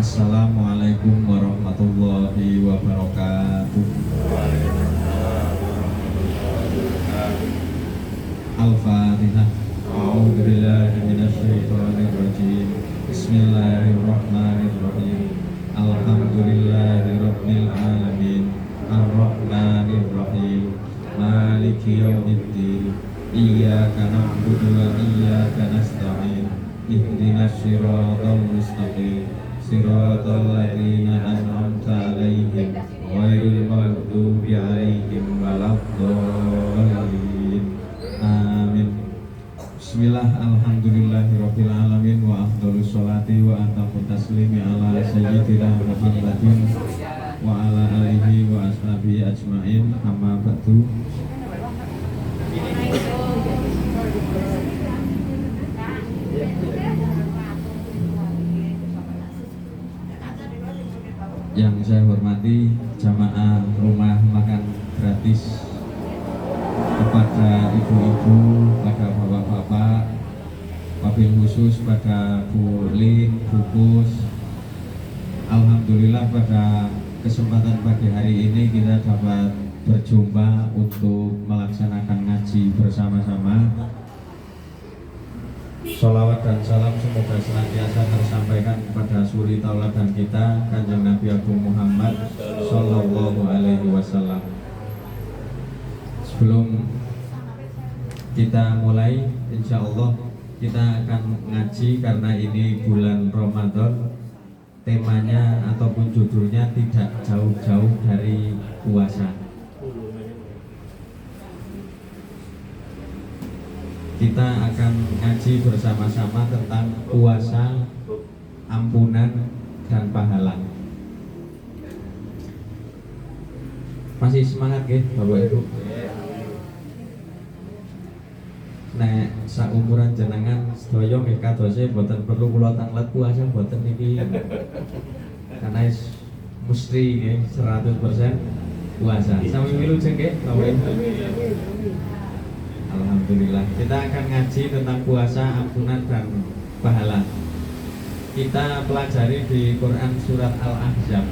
Assalamualaikum warahmatullahi wabarakatuh. Al-Fatihah. A'udzubillahi minasyaitonir rajim. Bismillahirrahmanirrahim. Alhamdulillahirabbil alamin. Arrahmanir rahim. Maliki yaumiddin. Iyyaka na'budu wa iyyaka nasta'in. Ihdinas siratal mustaqim. Siratal ladzina an'amta 'alaihim ghairil maghdubi 'alaihim waladdallin. Amin. Bismillah, alhamdulillahirabbil alamin wa afdhalus sholati wa atammu taslimi ala sayyidina Muhammadin wa ala alihi wa ashabihi ajmain. Amma ba'du. Yang saya hormati jamaah rumah makan gratis, kepada ibu-ibu, pada bapak-bapak, wabil khusus pada Bu Lin, Bu Kus. Alhamdulillah pada kesempatan pagi hari ini kita dapat berjumpa untuk melaksanakan ngaji bersama-sama. Sholawat dan salam semoga senantiasa tersampaikan kepada suri tauladan kita, Kanjeng Nabi Agung Muhammad Sallallahu Alaihi Wasallam. Sebelum kita mulai, insya Allah kita akan ngaji karena ini bulan Ramadan. Temanya ataupun judulnya tidak jauh-jauh dari puasa. Kita akan ngaji bersama-sama tentang puasa, ampunan, dan pahala. Masih semangat ya Bapak Ibu? Nek saumuran jenengan sedaya nggih kadose boten perlu kula tanglet puasa boten niki. Karena mesti nggih 100% puasa. Sami wilujeng nggih Bapak Ibu. Alhamdulillah, kita akan ngaji tentang puasa, ampunan, dan pahala. Kita pelajari di Quran surat Al-Ahzab,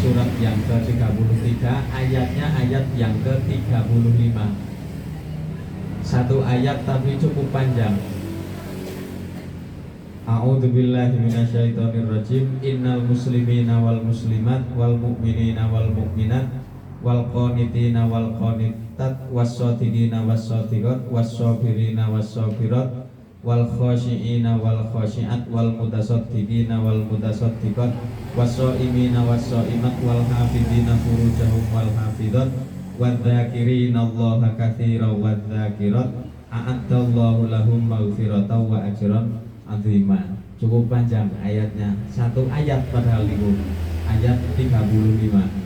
surat yang ke-33, ayatnya ayat yang ke-35. Satu ayat tapi cukup panjang. A'udzubillahi minasyaitonirrajim. Innal muslimina wal muslimat wal mu'minina wal mu'minat wal qanitina wal qanitat was-shadiqina was-shadiqat was-sabirina was-sabirat wal khashiina wal khashiat wal mutasaddiqina wal mutasaddiqat was-shaimina was-shaimat wal hafidina furujahum wal hafidat wadz-dzakirina Allaha katsiran wadz-dzakirat a'addallahu lahum maghfiratan wa ajran 'azima. Cukup panjang ayatnya. Satu ayat padahal itu ayat 35.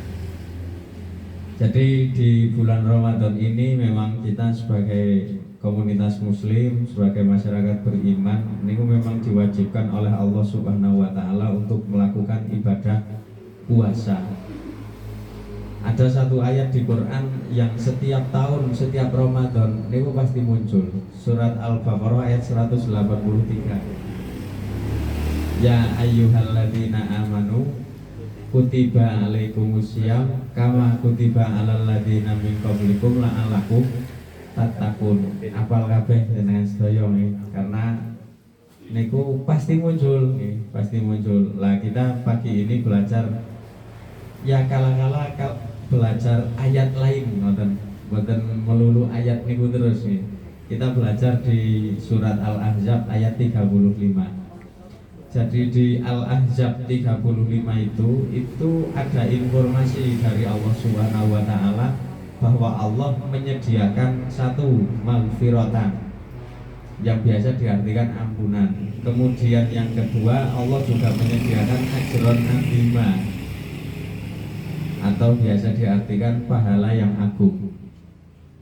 Jadi di bulan Ramadan ini memang kita sebagai komunitas muslim, sebagai masyarakat beriman, ini memang diwajibkan oleh Allah Subhanahu wa taala untuk melakukan ibadah puasa. Ada satu ayat di Quran yang setiap tahun, setiap Ramadan ini pasti muncul. Surat Al-Baqarah ayat 183. Ya ayyuhalladzina amanu kutiba alaikumusiyam kama kutiba alal ladzina min qablikum la'allakum tattaqun. Apal kabeh jenengan sedaya nggih, karena niku pasti muncul nggih, pasti muncul. Lah kita pagi ini belajar ya kala-kala belajar ayat lain ngoten, mboten melulu ayat niku terus nggih. Kita belajar di surat Al-Ahzab ayat 35. Jadi di Al-Ahzab 35 itu ada informasi dari Allah Subhanahu wa taala bahwa Allah menyediakan satu maghfiratan yang biasa diartikan ampunan. Kemudian yang kedua, Allah juga menyediakan ajron azima atau biasa diartikan pahala yang agung.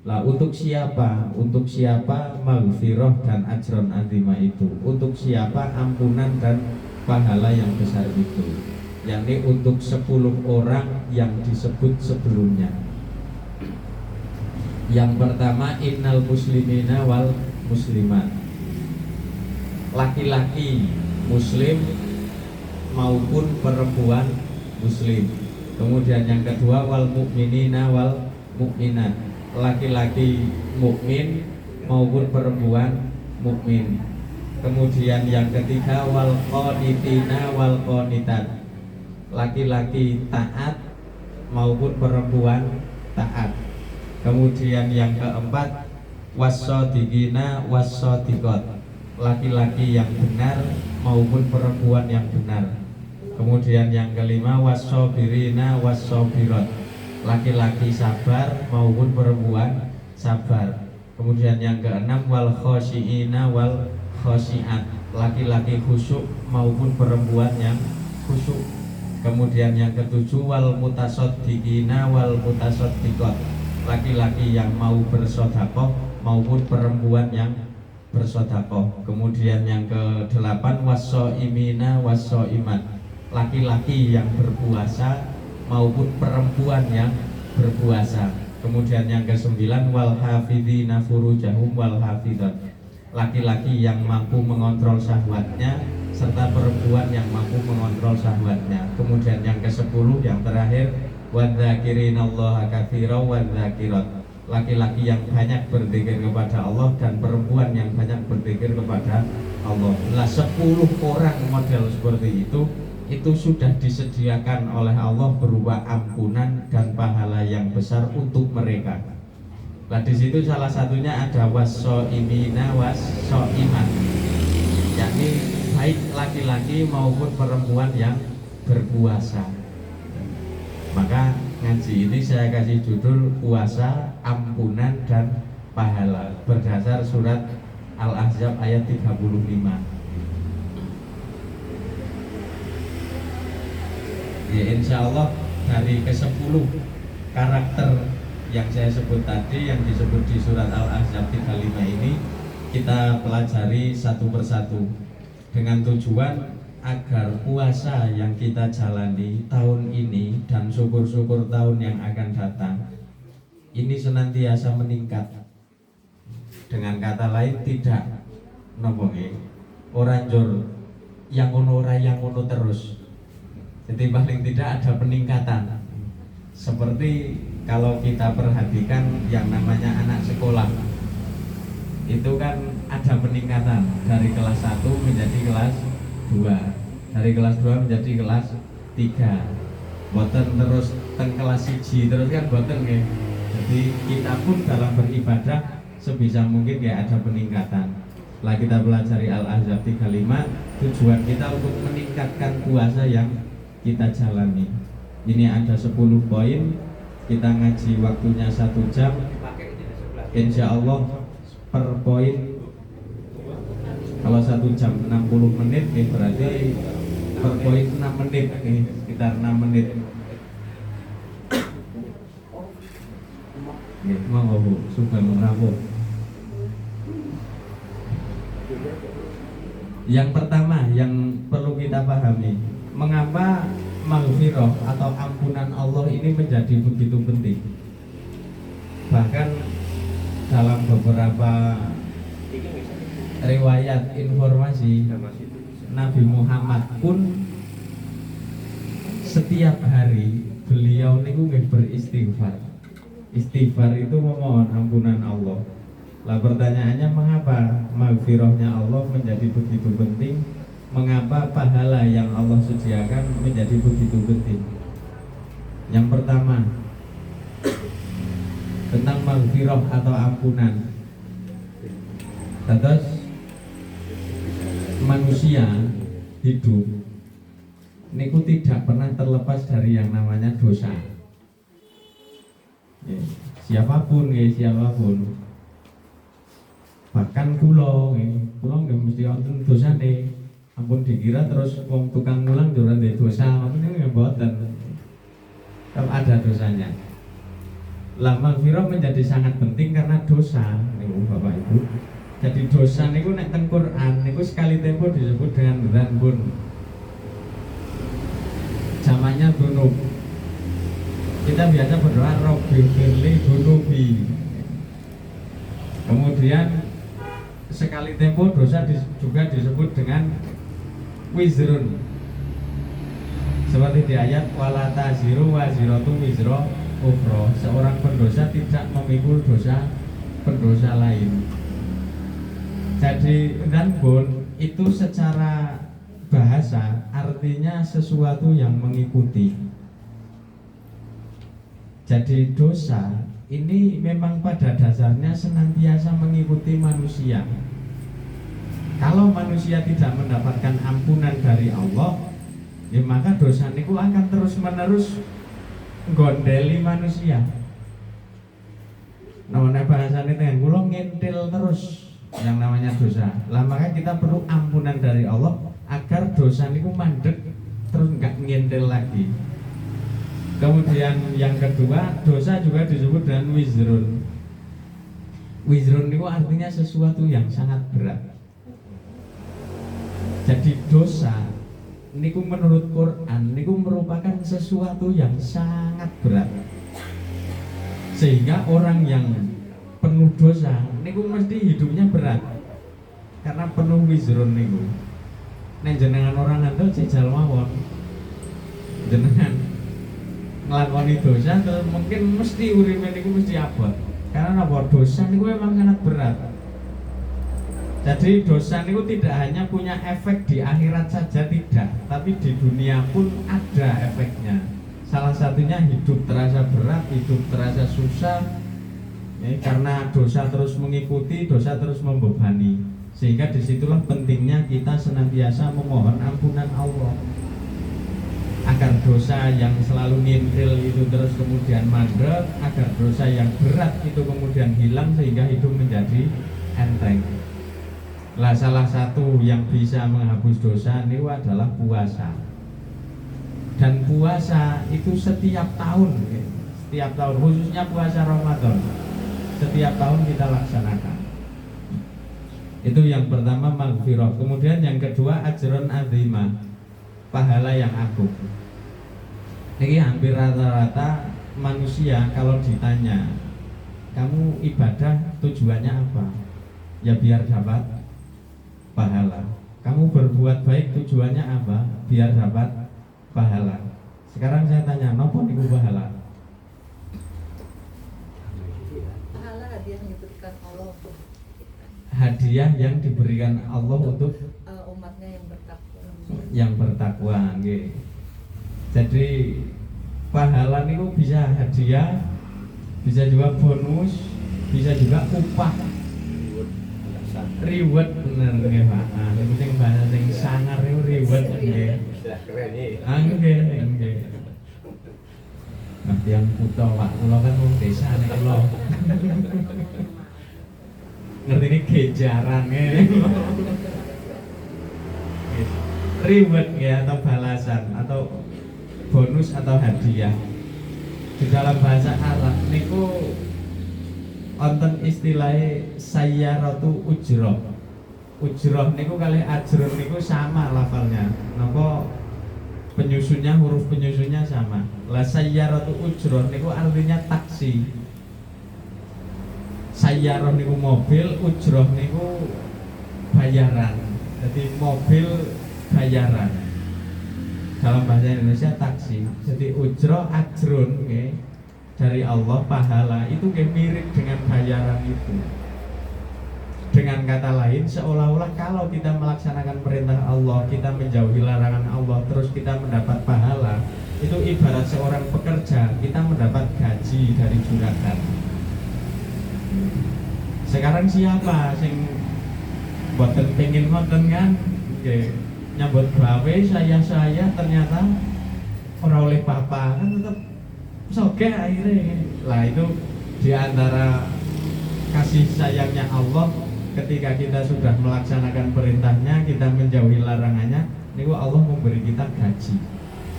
Lah untuk siapa? Untuk siapa maghfirah dan ajron azima itu? Untuk siapa ampunan dan pahala yang besar itu? Yakni untuk 10 orang yang disebut sebelumnya. Yang pertama, innal muslimina wal muslimat. Laki-laki muslim maupun perempuan muslim. Kemudian yang kedua wal mukminina wal mukminat, laki-laki mukmin maupun perempuan mukmin. Kemudian yang ketiga wal qanitina wal qanitat, laki-laki taat maupun perempuan taat. Kemudian yang keempat wassadiqina wassadiqat, laki-laki yang benar maupun perempuan yang benar. Kemudian yang kelima wassabirina wassabirat, laki-laki sabar maupun perempuan sabar. Kemudian yang keenam wal khosyiina wal khosyiat, laki-laki khusyuk maupun perempuan yang khusyuk. Kemudian yang ketujuh wal mutasaddiqina wal mutasaddiqat, laki-laki yang mau bersedekah maupun perempuan yang bersedekah. Kemudian yang kedelapan wassaimina wassaimat, laki-laki yang berpuasa maupun perempuan yang berpuasa. Kemudian yang kesembilan wal hafidhina furujahum wal hafidhat, laki-laki yang mampu mengontrol syahwatnya serta perempuan yang mampu mengontrol syahwatnya. Kemudian yang ke-10 yang terakhir wadzakirinallaha katsiran wadzakirat, laki-laki yang banyak berzikir kepada Allah dan perempuan yang banyak berzikir kepada Allah. Nah, 10 orang model seperti itu sudah disediakan oleh Allah berupa ampunan dan pahala yang besar untuk mereka. Nah, di situ salah satunya ada wassoimina wassoimat, yakni baik laki-laki maupun perempuan yang berpuasa. Maka ngaji ini saya kasih judul puasa, ampunan dan pahala berdasar surat Al-Ahzab ayat 35. Ya, insya Allah dari ke-10 karakter yang saya sebut tadi, yang disebut di surat Al-Ahzab 35 ini, kita pelajari satu persatu dengan tujuan agar puasa yang kita jalani tahun ini dan syukur-syukur tahun yang akan datang ini senantiasa meningkat. Dengan kata lain, tidak noponge orang jor yang ono terus. Jadi paling tidak ada peningkatan. Seperti kalau kita perhatikan yang namanya anak sekolah, itu kan ada peningkatan dari kelas 1 menjadi kelas 2, dari kelas 2 menjadi kelas 3. Boten terus teng kelas 1 terus kan boten nggih. Jadi kita pun dalam beribadah sebisa mungkin ya ada peningkatan. Setelah kita pelajari Al-Ahzab 35, tujuan kita untuk meningkatkan puasa yang kita jalani. Ini ada 10 poin. Kita ngaji waktunya 1 jam. Insya Allah per poin kalau 1 jam 60 menit berarti per poin 6 menit, sekitar 6 menit. Monggo Bu, subhanallah rampung. Yang pertama yang perlu kita pahami, mengapa maghfirah atau ampunan Allah ini menjadi begitu penting. Bahkan dalam beberapa riwayat informasi, Nabi Muhammad pun setiap hari beliau niku beristighfar. Istighfar itu memohon ampunan Allah. Lah pertanyaannya, mengapa maghfirahnya Allah menjadi begitu penting? Mengapa pahala yang Allah sediakan menjadi begitu penting? Yang pertama, tentang maghfirah atau ampunan. Terus manusia hidup niku tidak pernah terlepas dari yang namanya dosa. Siapapun, siapapun. Bahkan kula nggih mesti wonten dosane. Ampun dikira terus wong tukang ngulang ora ndek dosa, maksudnya nggih mboten. Kalau ada dosanya. Lah maghfirah menjadi sangat penting karena dosa niku Bapak Ibu. Jadi dosa niku nek teng Quran niku sekali tempo disebut dengan dzanbun. Zamannya dzunub. Kita biasa berdoa Rabbi firli dzunubi. Kemudian sekali tempo dosa juga disebut dengan wizrun. seperti di ayat wala taziru waziratu wizra ukhra, seorang pendosa tidak memikul dosa pendosa lain. Jadi dhanbun itu secara bahasa artinya sesuatu yang mengikuti. Jadi dosa ini memang pada dasarnya senantiasa mengikuti manusia. Kalau manusia tidak mendapatkan ampunan dari Allah, ya maka dosa niku akan terus menerus gondeli manusia. Namanya bahasanya dengan kula ngintil terus yang namanya dosa. Lah maka kita perlu ampunan dari Allah agar dosa niku mandek terus nggak ngintil lagi. Kemudian yang kedua, dosa juga disebut dengan wizrun. Wizrun niku artinya sesuatu yang sangat berat. Jadi dosa niku menurut Quran niku merupakan sesuatu yang sangat berat. Sehingga orang yang penuh dosa niku mesti hidupnya berat. Karena penuh wizrun niku. Nek jenengan orang ngandel jejal mawon. Jenengan nglakoni dosa terus mungkin mesti uripe niku mesti abot. Karena apa? Dosa niku memang sangat berat. Jadi dosa niku tidak hanya punya efek di akhirat saja, tidak, tapi di dunia pun ada efeknya. Salah satunya hidup terasa berat, hidup terasa susah, ya, karena dosa terus mengikuti, dosa terus membebani. Sehingga disitulah pentingnya kita senantiasa memohon ampunan Allah, agar dosa yang selalu ngintil itu terus kemudian mandek, agar dosa yang berat itu kemudian hilang sehingga hidup menjadi enteng. Lah salah satu yang bisa menghapus dosa ini adalah puasa. Dan puasa itu setiap tahun, khususnya puasa Ramadan, setiap tahun kita laksanakan. Itu yang pertama maghfirah. Kemudian yang kedua ajrun azimah, pahala yang agung. Ini hampir rata-rata manusia kalau ditanya, kamu ibadah tujuannya apa? Ya biar dapat pahala. Kamu berbuat baik tujuannya apa? Biar dapat pahala. Sekarang saya tanya, nopo niku pahala? Pahala hadiah yang diberikan Allah untuk Hadiah yang diberikan Allah untuk umatnya yang bertakwa. Yang bertakwa, nggih. Jadi pahala niku bisa hadiah, bisa juga bonus, bisa juga upah. Reward bener nggih Pak. Ah, sing bahasa sing sangar niku reward nggih. Keren iki. Ah nggih, nggih. Nah, yang kutha Pak, kula kan wong desa nek kula. Ngerti ini gejaran reward ya, atau balasan atau bonus atau hadiah. Di dalam bahasa Arab niku wonten istilahnya sayyaratu ujroh. Ujroh niku kali ajrun niku sama lafalnya. Napa penyusunnya, huruf penyusunnya sama. Lah sayyaratu ujroh niku artinya taksi. Sayyarah niku mobil, ujroh niku bayaran. Jadi mobil bayaran. Dalam bahasa Indonesia taksi. Jadi ujroh ajrun okay, dari Allah pahala itu kayak mirip dengan bayaran itu. Dengan kata lain, seolah-olah kalau kita melaksanakan perintah Allah, kita menjauhi larangan Allah, terus kita mendapat pahala, itu ibarat seorang pekerja, kita mendapat gaji dari juragan. Sekarang siapa sing boten pengen ngoten kan? Oke, nyambut gawe saya ternyata ora oleh papa kan tetap sogeh akhirnya. Lah itu diantara kasih sayangnya Allah. Ketika kita sudah melaksanakan perintahnya, kita menjauhi larangannya, niku Allah memberi kita gaji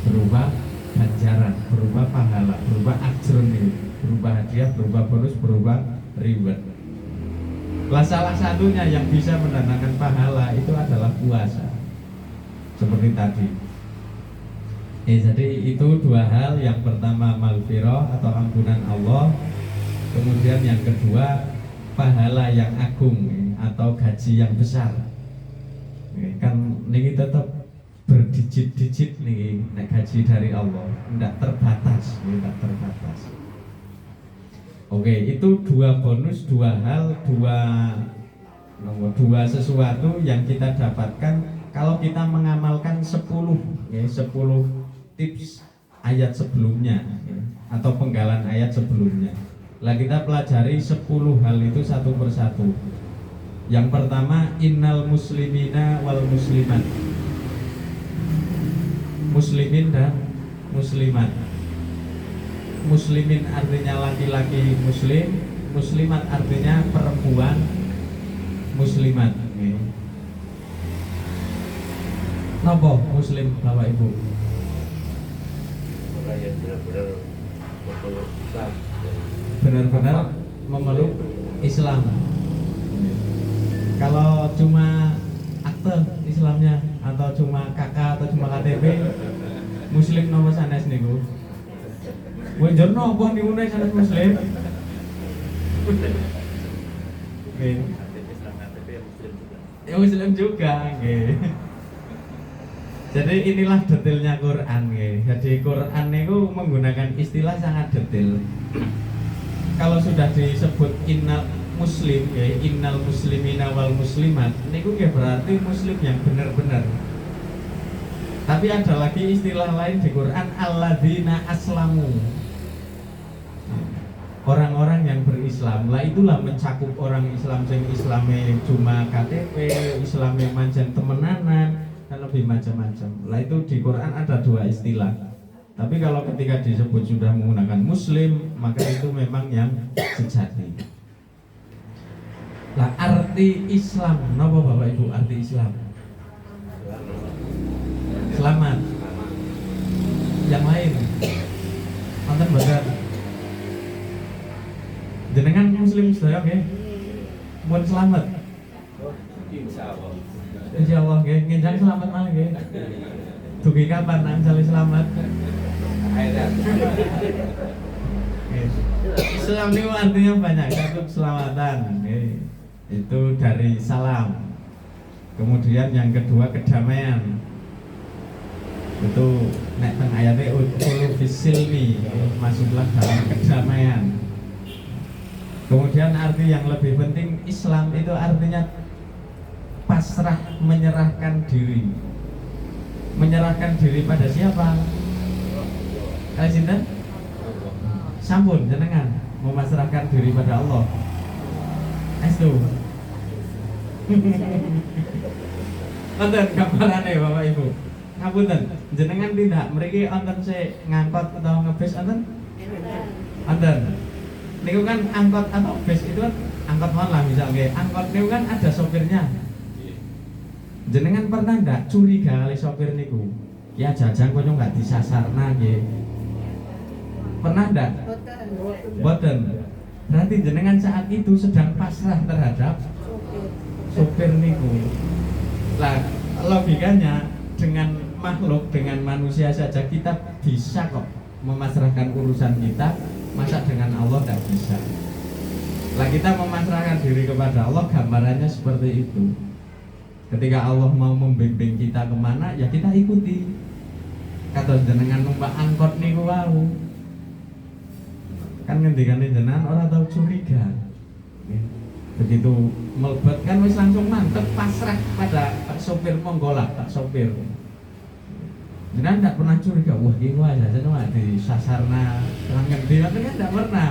berupa ganjaran, berupa pahala, berupa ajrun ini, berupa hadiah, berupa bonus, berupa reward. Lah salah satunya yang bisa mendatangkan pahala itu adalah puasa. Seperti tadi. Jadi itu dua hal. Yang pertama maghfirah atau ampunan Allah. Kemudian yang kedua pahala yang agung atau gaji yang besar. Kan ini tetap berdijit-dijit nih nek gaji dari Allah, tidak terbatas, tidak terbatas. Oke, itu dua bonus, dua hal, dua sesuatu yang kita dapatkan kalau kita mengamalkan 10 ya, 10 tips ayat sebelumnya ya, atau penggalan ayat sebelumnya. Lah kita pelajari 10 hal itu satu persatu. Yang pertama, innal muslimina wal muslimat. Muslimin dan muslimat. Muslimin artinya laki-laki muslim, muslimat artinya perempuan muslimat. Napa muslim Bapak Ibu? Orang yang benar-benar memeluk Islam. Benar-benar memeluk Islam. Kalau cuma akte Islamnya atau cuma kakak atau cuma KTP, muslim nomor sanes niku. Wajar nopo niku nek sanes muslim. Nggih. Ya muslim juga, nggih. Jadi inilah detailnya Quran nggih. Jadi Quran niku menggunakan istilah sangat detail. Kalau sudah disebut innal muslim ya, innal muslimina wal muslimat niku ya berarti muslim yang benar-benar. Tapi ada lagi istilah lain di Quran, alladzina aslamu. Orang-orang yang berislam. Lah itulah mencakup orang Islam sing Islame cuma KTP, Islame mancen temenanan dan lebih macam-macam. Lah itu di Quran ada dua istilah. Tapi kalau ketika disebut sudah menggunakan muslim, maka itu memang yang sejati. Lah arti Islam, napa Bapak Ibu arti Islam? Selamat. Yang lain. Wonten bagat. Jenengan muslim sedaya nggih? Mun selamat. Insyaallah. Insyaallah nggih, ngenjang selamat malih nggih. Dugi kapan nang sale selamat? Akhirat. Islam itu artinya banyak, satu keselamatan, itu dari salam. Kemudian yang kedua kedamaian. Itu nek teng ayate udkhulu fisilmi, masuklah dalam kedamaian. Kemudian arti yang lebih penting Islam itu artinya pasrah, menyerahkan diri. Menyerahkan diri pada siapa? Kali sinten? Sampun jenengan memasrahkan diri pada Allah. Estu. Wonten gambarane Bapak Ibu. Ngapunten, jenengan tidak mriki wonten sik ngangkot atau ngebis wonten? Wonten. Niku kan angkot atau bis itu kan angkot mon lah misalnya. Angkot niku kan ada sopirnya. Jenengan pernah ndak curiga kali sopir niku? Ya jajang kok nggak disasarna nggih. Pernah ndak? Boten. Berarti jenengan saat itu sedang pasrah terhadap sopir niku. Lah logikanya dengan makhluk, dengan manusia saja kita bisa kok memasrahkan urusan kita, masa dengan Allah tidak bisa. Lah kita memasrahkan diri kepada Allah, gambarannya seperti itu. Ketika Allah mau membimbing kita kemana, ya kita ikuti. Kata jenengan numpak angkot niku wau. Kan ngendikane jenengan ora tau curiga. Begitu melebet kan wis langsung mantep pasrah pada sopir monggolak, Pak sopir. Jenengan tidak pernah curiga, wah iki wae aja cuma di sasarna terang ngendi kan tidak pernah.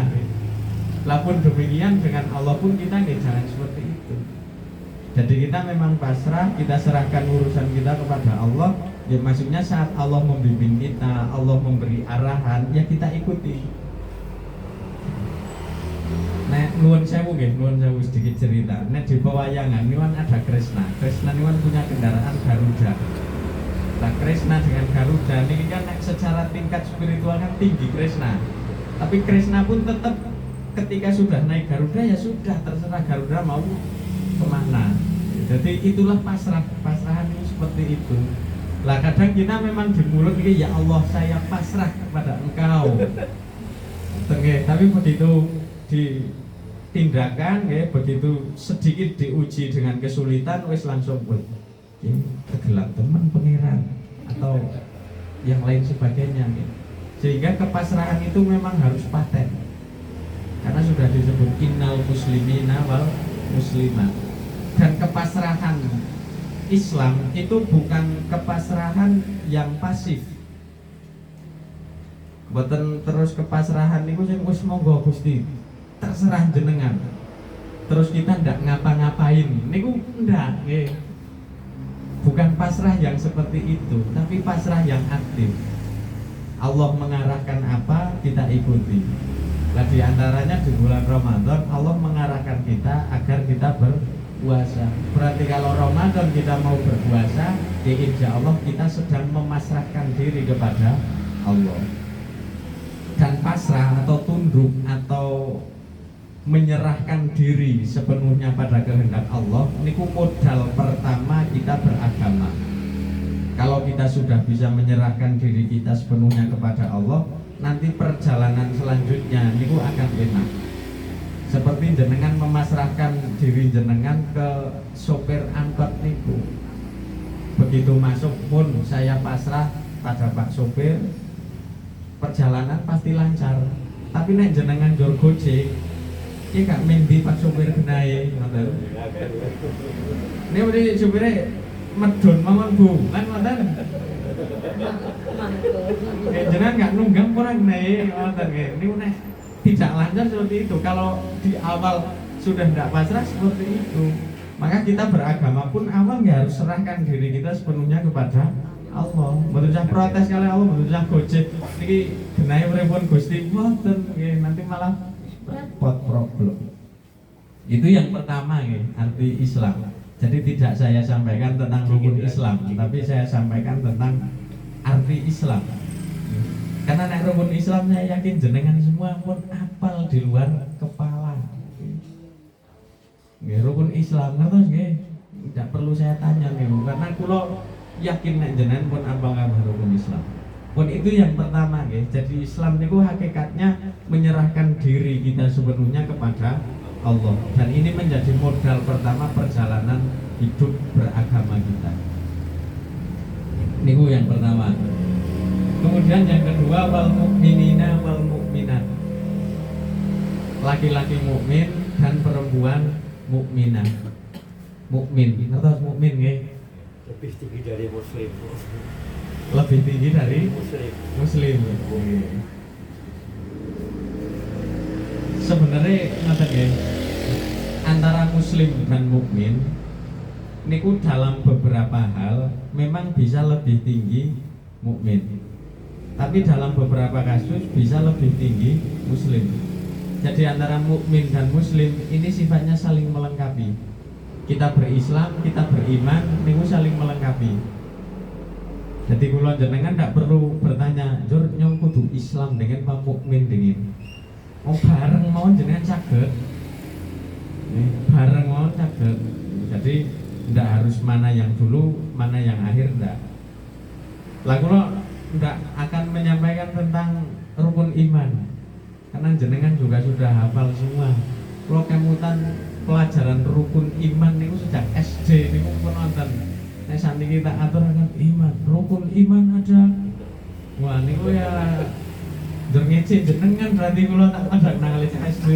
Lapun demikian dengan Allah pun kita nggak jangan seperti itu. Jadi kita memang pasrah, kita serahkan urusan kita kepada Allah. Ya maksudnya saat Allah membimbing kita, Allah memberi arahan, ya kita ikuti. Nah, nuwun sewu nggih, nuwun sewu sedikit cerita. Nek di pewayangan niwan ada Krishna. Krishna niwan punya kendaraan Garuda. Nah, Krishna dengan Garuda ini kan secara tingkat spiritual kan tinggi Krishna. Tapi Krishna pun tetap ketika sudah naik Garuda ya sudah terserah Garuda mau kemana. Jadi itulah pasrahan itu seperti itu. Lah kadang kita memang di mulut ini ya Allah saya pasrah kepada Engkau. Tapi begitu ditindakan ya, begitu sedikit diuji dengan kesulitan wis langsung kegelap teman pangeran. atau yang lain sebagainya gitu. Sehingga kepasrahan itu memang harus paten, karena sudah disebut innal muslimina wal muslimat. Dan kepasrahan Islam itu bukan kepasrahan yang pasif. Boten terus kepasrahan niku sing wis monggo Gusti, terserah jenengan. Terus kita ndak ngapa-ngapain. Niku ndak nggih. Bukan pasrah yang seperti itu, tapi pasrah yang aktif. Allah mengarahkan apa, kita ikuti. Nah, di antaranya di bulan Ramadan Allah mengarahkan kita agar kita berpuasa. Berarti kalau Ramadan kita mau berpuasa, ya insya Allah kita sedang memasrahkan diri kepada Allah. Dan pasrah atau tunduk atau menyerahkan diri sepenuhnya pada kehendak Allah, niku modal pertama kita beragama. Kalau kita sudah bisa menyerahkan diri kita sepenuhnya kepada Allah, nanti perjalanan selanjutnya niku akan enak. Seperti jenengan memasrahkan diri jenengan ke sopir angkot niku. Begitu masuk pun saya pasrah pada Pak sopir, perjalanan pasti lancar. Tapi nek jenengan jor Gojek, iki gak mendi Pak sopir genahe, ngoten. Nek udah sopire medun mawon Bu, kan ngoten. Jenengan nggak nunggang kurang nih, ngoten nggih. Niku nek tidak lancar seperti itu. Kalau di awal sudah tidak pasrah seperti itu, maka kita beragama pun awal nggak harus serahkan diri kita sepenuhnya kepada Allah. Mboten usah protes kali Allah, mboten usah gojek. Niki genahe pripun Gusti, mboten nggih, nanti malah repot problem. Itu yang pertama nggih, arti Islam. Jadi tidak saya sampaikan tentang rukun Islam, tapi saya sampaikan tentang arti Islam. Karena nek rukun Islam saya yakin jenengan semua pun apal di luar kepala. Nggih, rukun Islam ngertos nggih? Tidak perlu saya tanya nih, karena kula yakin nek jenengan pun apal-apal rukun Islam. Pun itu yang pertama nggih. Jadi Islam niku hakikatnya menyerahkan diri kita sepenuhnya kepada Allah, dan ini menjadi modal pertama perjalanan hidup beragama kita. Niku yang pertama. Kemudian yang kedua, wal mukminina wal mukminat. Laki-laki mukmin dan perempuan mukminah. Mukmin, ngertos mukmin nggih? Lebih tinggi dari muslim. Lebih tinggi dari Muslim. muslim. Sebenarnya ngoten nggih, antara muslim dan mukmin niku dalam beberapa hal memang bisa lebih tinggi mukmin, tapi dalam beberapa kasus bisa lebih tinggi muslim. Jadi antara mukmin dan muslim ini sifatnya saling melengkapi. Kita berislam, kita beriman, niku saling melengkapi. Jadi kula jenengan tidak perlu bertanya, "Jur nyong kudu Islam dengan apa mukmin dengan?" Oh, bareng mau jenengan saged. Bareng mau saged. Jadi tidak harus mana yang dulu, mana yang akhir, tidak. Lah kula tidak akan menyampaikan tentang rukun iman, karena jenengan juga sudah hafal semua. Kula kemutan pelajaran rukun iman niku sejak SD niku pun nonton. Nek saniki kita aturaken iman, rukun iman ada. Wah niku ya njur ngece jenengan berarti kula tak pada nang SD.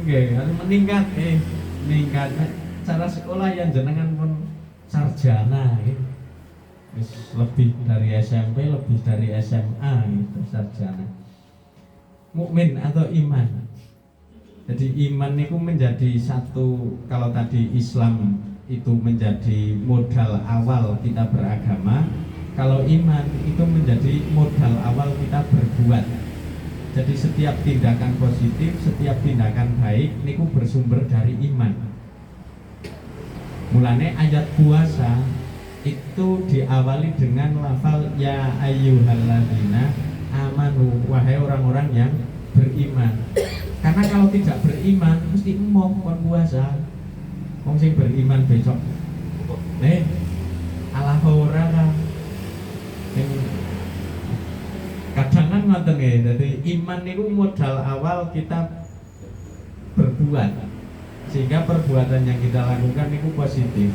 Nggih, harus meningkat meningkat. Cara sekolah yang jenengan pun sarjana nggih. Wis lebih dari SMP, lebih dari SMA gitu, sarjana. Mukmin atau iman. Jadi iman itu menjadi satu, kalau tadi Islam itu menjadi modal awal kita beragama, kalau iman itu menjadi modal awal kita berbuat. Jadi setiap tindakan positif, setiap tindakan baik niku bersumber dari iman. Mulane ayat puasa itu diawali dengan lafal ya ayyuhalladzina amanu, wahai orang-orang yang beriman. Karena kalau tidak beriman mesti emoh kon puasa. Wong sing beriman besok ala ora kan. Kadang kan ngoten nggih. Dadi iman niku modal awal kita berbuat. sehingga perbuatan yang kita lakukan itu positif.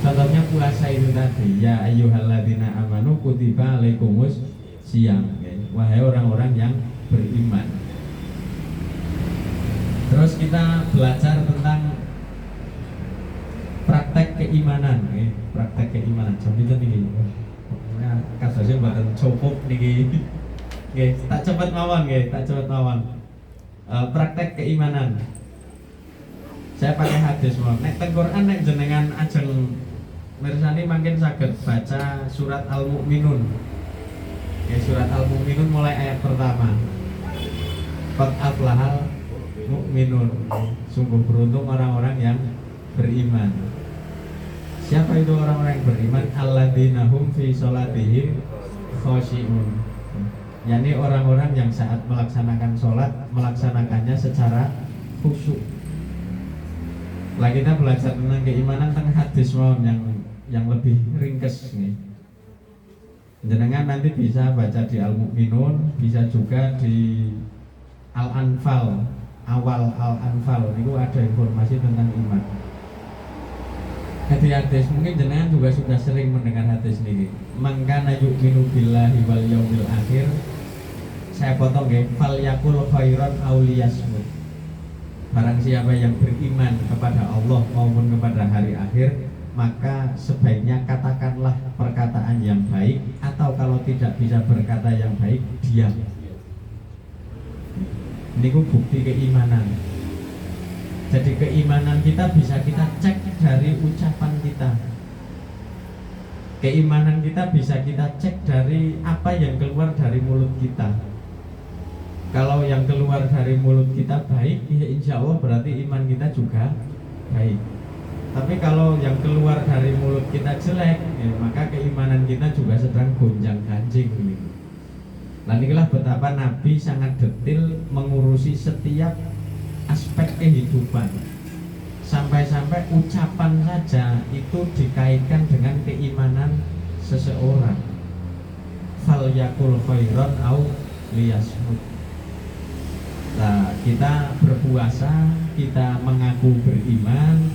Contohnya puasa itu tadi, ya ayyuhalladzina amanu kutiba alaikumus siyam, wahai orang-orang yang beriman. Terus kita belajar tentang praktek keimanan, praktek keimanan. Jam itu nih, kasusnya buatan cukup nih, tak cepat mawon, tak cepat mawon. Praktek keimanan. Saya pakai hadis mawon. Nek teng Quran nek jenengan ajeng mirsani mungkin saged baca surat Al-Mu'minun. Surat Al-Mu'minun mulai ayat pertama. Qad aflahal mu'minun. Sungguh beruntung orang-orang yang beriman. Siapa itu orang-orang yang beriman? Alladzina hum fi sholatihim khoshi'un. yakni orang-orang yang saat melaksanakan sholat melaksanakannya secara khusyuk. Lah kita belajar tentang keimanan tentang hadis yang lebih ringkes nih. Jenengan nanti bisa baca di Al-Mu'minun, bisa juga di Al-Anfal, awal Al-Anfal itu ada informasi tentang iman. Hadis mungkin jenengan juga sudah sering mendengar hadis ini. Man kana yu'minu billahi wal yaumil akhir. Saya potong ya, fal yakul khairan aw liyasmut. Barang siapa yang beriman kepada Allah maupun kepada hari akhir, maka sebaiknya katakanlah perkataan yang baik, atau kalau tidak bisa berkata yang baik, diam. Ini bukti keimanan. Jadi keimanan kita bisa kita cek dari ucapan kita. Keimanan kita bisa kita cek dari apa yang keluar dari mulut kita. Kalau yang keluar dari mulut kita baik, ya insya Allah berarti iman kita juga baik. Tapi kalau yang keluar dari mulut kita jelek, ya, maka keimanan kita juga sedang gonjang-ganjing. Nah inilah betapa Nabi sangat detail mengurusi setiap aspek kehidupan. Sampai-sampai ucapan saja itu dikaitkan dengan keimanan seseorang. Fal yakul khairan au liyasmut. Nah, kita berpuasa, kita mengaku beriman,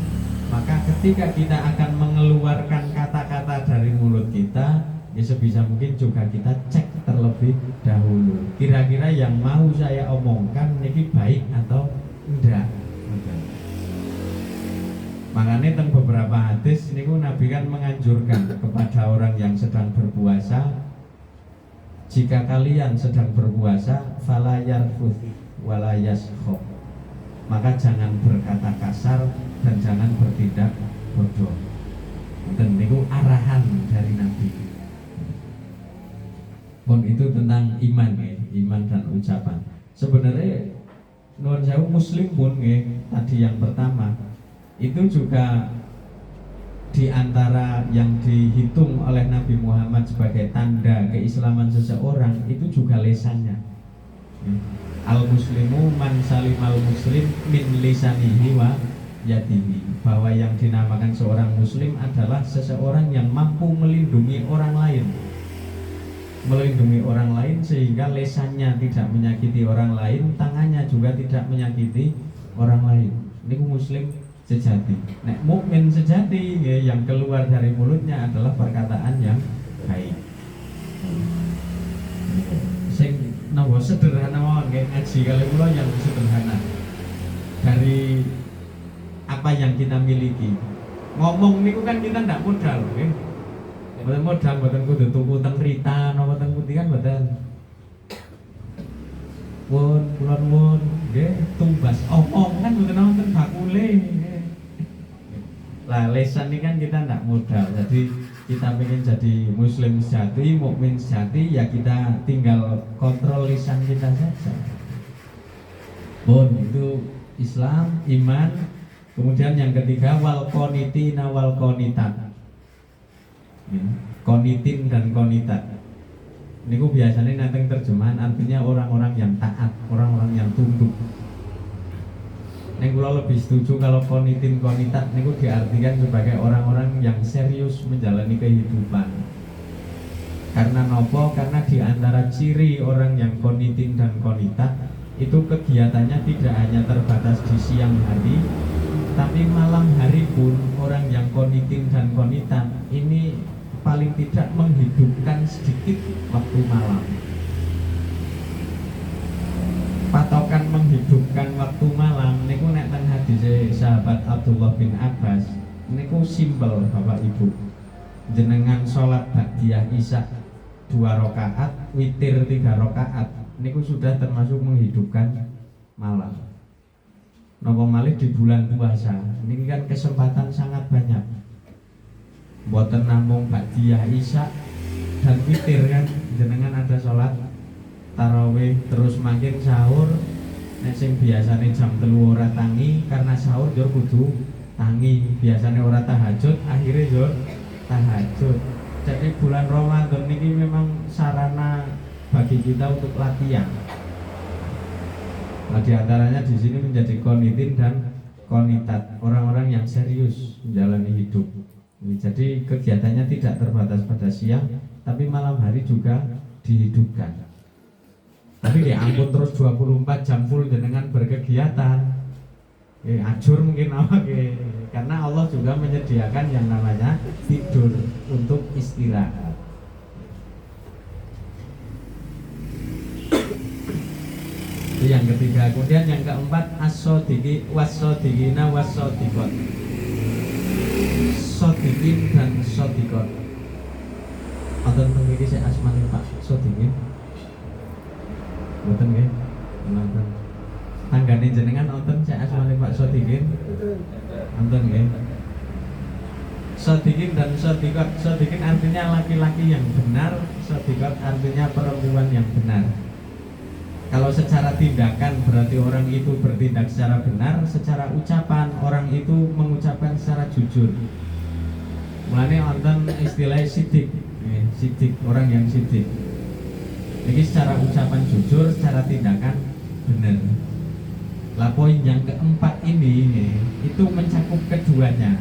maka ketika kita akan mengeluarkan kata-kata dari mulut kita, ya sebisa mungkin juga kita cek terlebih dahulu. Kira-kira yang mau saya omongkan ini baik atau enggak. Makanya tentang beberapa hadis ini Nabi kan menganjurkan kepada orang yang sedang berpuasa, jika kalian sedang berpuasa, fala yarfuth wala yaskhab, maka jangan berkata kasar dan jangan bertindak bodoh. Dan itu arahan dari Nabi. Pun itu tentang iman ya, iman dan ucapan. Sebenarnya nuwun sewu muslim pun ya, tadi yang pertama itu juga di antara yang dihitung oleh Nabi Muhammad sebagai tanda keislaman seseorang itu juga lisannya. Al-muslimu man salimal muslim min lisanihi wa yadihi, bahwa yang dinamakan seorang muslim adalah seseorang yang mampu melindungi orang lain. Melindungi orang lain sehingga lesannya tidak menyakiti orang lain, tangannya juga tidak menyakiti orang lain. Ini muslim sejati. Nek mukmin sejati ya, yang keluar dari mulutnya adalah perkataan yang baik. Sing nawa sederhana mawon nggih, ngaji kali kula yang sederhana. Dari apa yang kita miliki. Ngomong niku kan kita ndak modal nggih. Mboten modal, mboten kudu tuku teng Rita napa teng pundi kan mboten. Won, kulon won, nggih, tumbas omong kan mboten wonten bakule. Lah lesan ini kan kita tidak modal, jadi kita pengen jadi muslim sejati, mukmin sejati, ya kita tinggal kontrol lisan kita saja. Bon, itu Islam, iman. Kemudian yang ketiga wal qonitina wal qonitat. Qonitin dan qonitat. Ini biasanya nanti terjemahan artinya orang-orang yang taat, orang-orang yang tunduk. Ini kalau lebih setuju kalau qonitin qonitat ini diartikan sebagai orang-orang yang serius menjalani kehidupan. Karena nopo? Karena diantara ciri orang yang qonitin dan qonitat itu kegiatannya tidak hanya terbatas di siang hari, Tapi malam hari pun orang yang qonitin dan qonitat ini paling tidak menghidupkan sedikit waktu malam. Patokan menghidupkan waktu malam niku nek teng hadis sahabat Abdullah bin Abbas niku simpel Bapak Ibu. Jenengan sholat ba'diyah isya 2 rakaat, witir 3 rakaat niku sudah termasuk menghidupkan malam. Napa malih di bulan puasa niki kan kesempatan sangat banyak. Mboten namung ba'diyah isya dan witir kan, jenengan ada sholat tarawih terus makin sahur. Nek sing biasane jam 3 ora tangi karena sahur yo kudu tangi. Biasane ora tahajud, akhirnya yo tahajud. Jadi bulan Ramadan ini memang sarana bagi kita untuk latihan. Nah, di antaranya di sini menjadi qonitin dan qonitat, orang-orang yang serius menjalani hidup. Jadi kegiatannya tidak terbatas pada siang, tapi malam hari juga dihidupkan. Tapi ya ampun terus 24 jam full dengan berkegiatan. Ajur mungkin apa karena Allah juga menyediakan yang namanya tidur untuk istirahat. Itu yang ketiga. Kemudian yang keempat as-sodiqi was-sodiqina was-sodiqot. Sodiqin dan sodiqot. Wonten mriki sik asmane Pak Sodiqin. Mboten nggih. Nonton. Tanggane jenengan wonten sik asmane Pak Sodiqin. Wonten nggih. Sodiqin dan sodiqot. Sodiqin artinya laki-laki yang benar, sodiqot artinya perempuan yang benar. Kalau secara tindakan berarti orang itu bertindak secara benar, secara ucapan orang itu mengucapkan secara jujur. Mulane wonten istilah sidik, sidik, orang yang sidik. Ini secara ucapan jujur, secara tindakan benar. Lah poin yang keempat ini itu mencakup keduanya.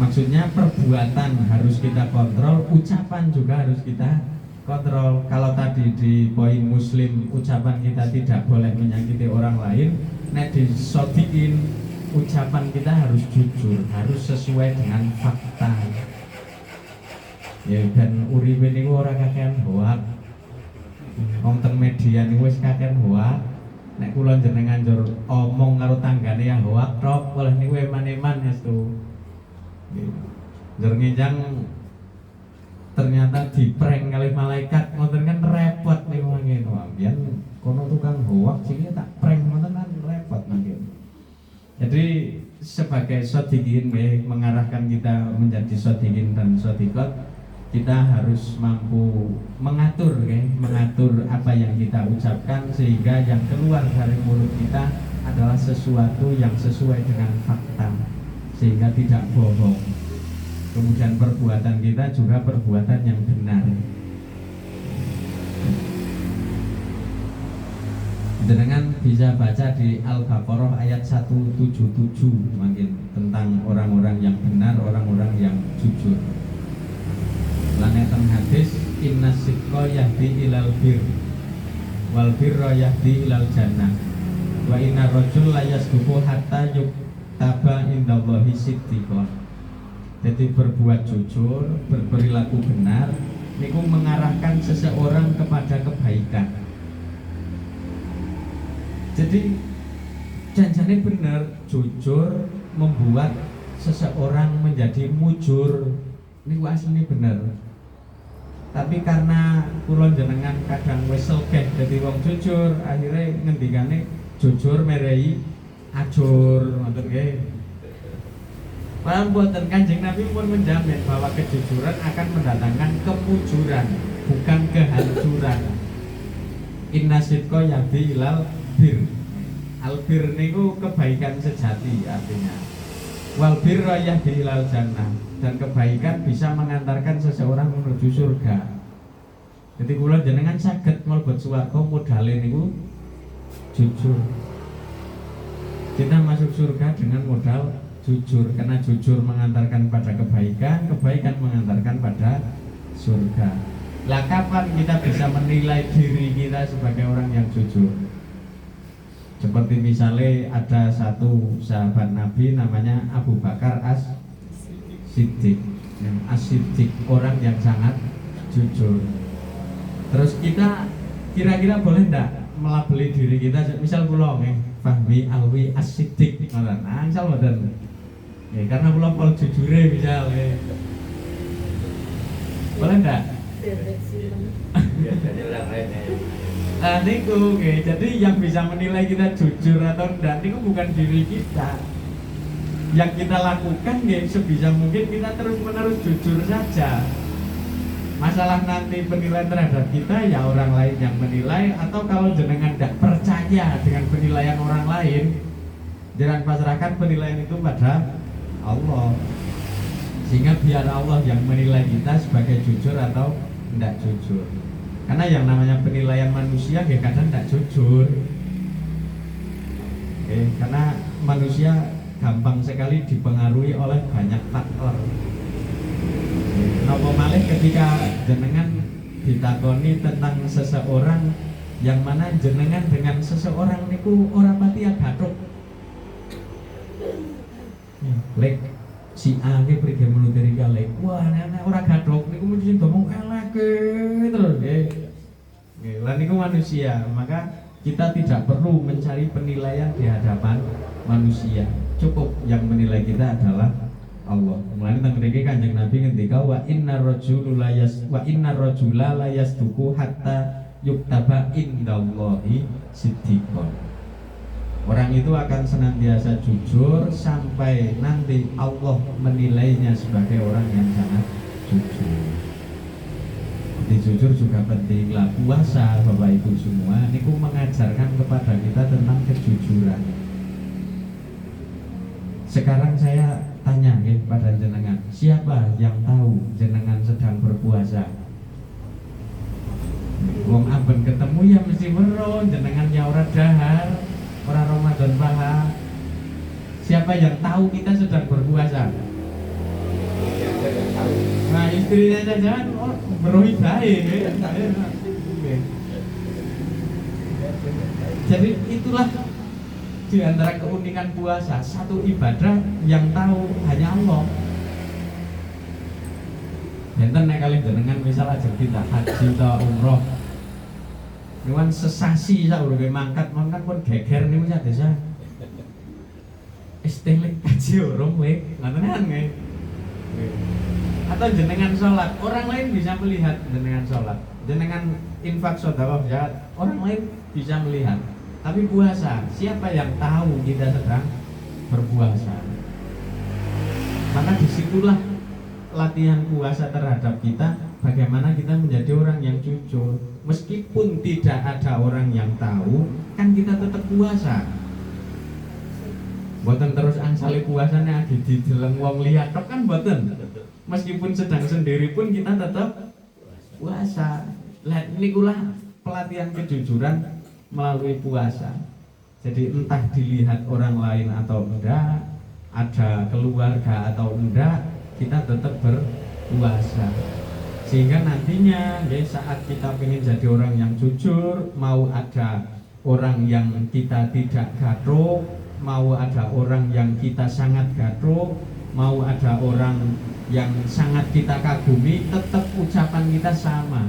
Maksudnya perbuatan harus kita kontrol, ucapan juga harus kita kontrol. Kalau tadi di poin muslim ucapan kita tidak boleh menyakiti orang lain, nek di sodikin ucapan kita harus jujur, harus sesuai dengan fakta. Ya dan uripe niku ora kakean hoak. Wonten media niku wis kakean hoak. Nek kula jenengan njur omong karo tanggane ya hoak tok, oleh niku eman-eman estu. Njur nginjang ternyata diprank kali malaikat, ngoten kan repot nih mangke. Biyen kono tukang hoak sing tak prank ngoten kan repot mangke. Jadi sebagai sodiqin mengarahkan kita menjadi sodiqin dan sodiqot, kita harus mampu mengatur mengatur apa yang kita ucapkan sehingga yang keluar dari mulut kita adalah sesuatu yang sesuai dengan fakta sehingga tidak bohong. Kemudian perbuatan kita juga perbuatan yang benar. Dengan bisa baca di Al-Baqarah ayat 177 makin tentang orang-orang yang benar, orang-orang yang jujur. Lanatan hadis inna sidqa yahdi ilal bir wal birra yahdi ilal jannah wa inna rajul la yasduqu hatta yuktaba indallahi siddiqan. Jadi berbuat jujur, berperilaku benar niku mengarahkan seseorang kepada kebaikan. Jadi janjane benar, jujur membuat seseorang menjadi mujur. Niku asline bener. Tapi karena kula jenengan kadang wis sugih dadi wong jujur, akhirnya ngendikane jujur merei ajur, ngoten nggih. Padahal buatan Kanjeng Nabi pun menjamin bahwa kejujuran akan mendatangkan kemujuran, bukan kehancuran. Inna sidqa yahdi ilal bir. Al bir niku kebaikan sejati artinya. Wal birra yahdi ilal jannah, dan kebaikan bisa mengantarkan seseorang menuju surga. Jadi kula jenengan saged mlebet swarga modale niku jujur. Kita masuk surga dengan modal jujur, karena jujur mengantarkan pada kebaikan, kebaikan mengantarkan pada surga. Lah kapan kita bisa menilai diri kita sebagai orang yang jujur? Seperti misalnya ada satu sahabat Nabi namanya Abu Bakar As-Siddiq. As-Siddiq, orang yang sangat jujur. Terus kita kira-kira boleh enggak melabeli diri kita, misal kula nggih Fahmi Alwi As-Siddiq ngoten. Nah, misal mboten. Ya, karena kula pol jujure misal boleh enggak? Biasanya orang lain ya. Nah, niku, okay. Jadi yang bisa menilai kita jujur atau enggak niku bukan diri kita. Yang kita lakukan ya sebisa mungkin kita terus-menerus jujur saja. Masalah nanti penilaian terhadap kita ya orang lain yang menilai, atau kalau jenengan tidak percaya dengan penilaian orang lain, jangan pasrahkan penilaian itu pada Allah. Sehingga biar Allah yang menilai kita sebagai jujur atau tidak jujur. Karena yang namanya penilaian manusia ya kadang tidak jujur. Karena manusia gampang sekali dipengaruhi oleh banyak faktor. Napa malih ketika jenengan ditakoni tentang seseorang yang mana jenengan dengan seseorang niku ora pati gathuk. Lek si A ki prige menuturi kalih. Wah, nek ora gathuk niku mesti ngomong elek terus nggih. Nggih, lan niku manusia, maka kita tidak perlu mencari penilaian di hadapan manusia. Cukup yang menilai kita adalah Allah. Mulane teng mriki Kanjeng Nabi ngendika wa innar rajula la yasduqu hatta yuktaba indallahi siddiqon. Orang itu akan senantiasa jujur sampai nanti Allah menilainya sebagai orang yang sangat jujur. Jadi jujur juga penting lah. Puasa Bapak Ibu semua niku mengajarkan kepada kita tentang kejujuran. Sekarang saya tanya pada jenengan, siapa yang tahu jenengan sedang berpuasa? Wong aben ketemu ya mesti weruh jenengan ya ora dahar, ora Ramadan paha. Siapa yang tahu kita sedang berpuasa? Nah, istrinya saja beruhi baik. Jadi itulah di antara keunikan puasa, satu ibadah yang tahu hanya Allah. Enten nek kali jenengan misal ajeng kita haji atau umroh. Niku sesasi saurunge mangkat pun geger niku sadesa. Istilik haji urung kowe, ngoten nggih. Atau jenengan sholat, orang lain bisa melihat jenengan sholat. Jenengan infak sedekah zakat, orang lain bisa melihat. Tapi puasa, siapa yang tahu kita sedang berpuasa? Maka disitulah latihan puasa terhadap kita, bagaimana kita menjadi orang yang jujur. Meskipun tidak ada orang yang tahu, kan kita tetap puasa. Boten terus angsali puasanya dideleng wong liya tok kan boten. Meskipun sedang sendiri pun kita tetap puasa. Lah nikulah pelatihan kejujuran melalui puasa. Jadi entah dilihat orang lain atau enggak, ada keluarga atau enggak, kita tetap berpuasa. Sehingga nantinya saat kita ingin jadi orang yang jujur, mau ada orang yang kita tidak gathuk, mau ada orang yang kita sangat gathuk, mau ada orang yang sangat kita kagumi, tetap ucapan kita sama.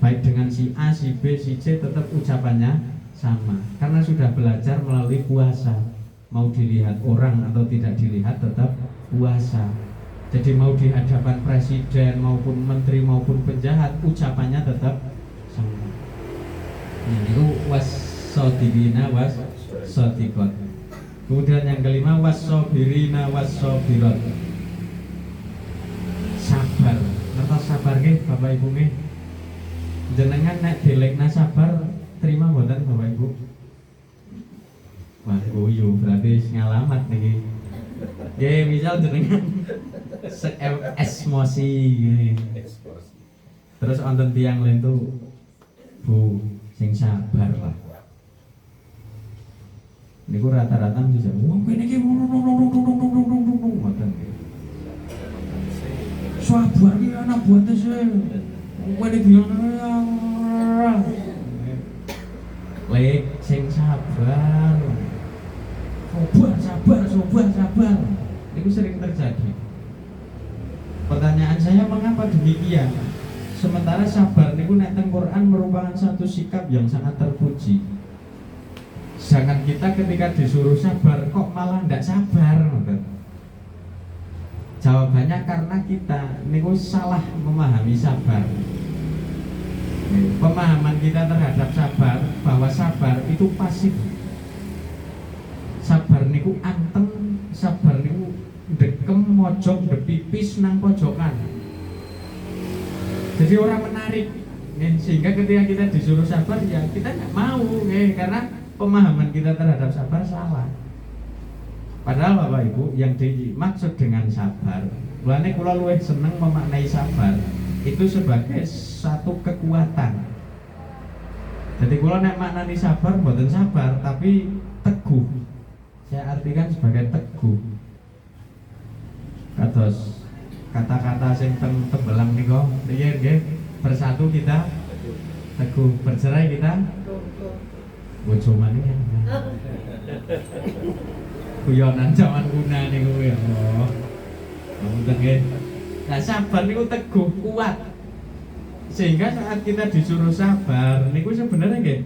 Baik dengan si A, si B, si C, tetap ucapannya sama. Karena sudah belajar melalui puasa. Mau dilihat orang atau tidak dilihat tetap puasa. Jadi mau di hadapan presiden maupun menteri maupun penjahat, ucapannya tetap sama. Itu was-shodiqina was-shodiqot. Kemudian yang kelima was-shobirina was-shobirat. Sabar. Ngertos sabar nggih Bapak Ibu nggih? Jenengan nek dilekna sabar terima mboten Bapak Ibu? Wah, guyu berarti ngalamat niki. Nggih, misal jenengan emosi terus wonten tiyang lain tuh Bu, sing sabar lah. Niku rata-rata bisa wong kene iki ngoten. Sabar ki ana buate sih. Wene bilang lek sing sabar demikian. Sementara sabar niku nek teng Quran merupakan satu sikap yang sangat terpuji. Jangan kita ketika disuruh sabar kok malah ndak sabar, ngoten. Jawabannya karena kita niku salah memahami sabar. Pemahaman kita terhadap sabar bahwa sabar itu pasif. Sabar niku anteng, sabar niku dekem mojok depipis nang pojokan. Jadi orang menarik, sehingga ketika kita disuruh sabar ya kita nggak mau, karena pemahaman kita terhadap sabar salah. Padahal Bapak Ibu yang dimaksud dengan sabar, mulane kula luwih seneng memaknai sabar itu sebagai satu kekuatan. Jadi kula nek maknani sabar mboten sabar tapi teguh. Saya artikan sebagai teguh. Kados kata-kata sing tembelang nika nggih bersatu kita teguh, bercerai kita bojo maning ya. Guyonan zaman kuna niku ya Allah. Ngoten nggih. Nah, sabar niku teguh, kuat. Sehingga saat kita disuruh sabar niku sebenarnya nggih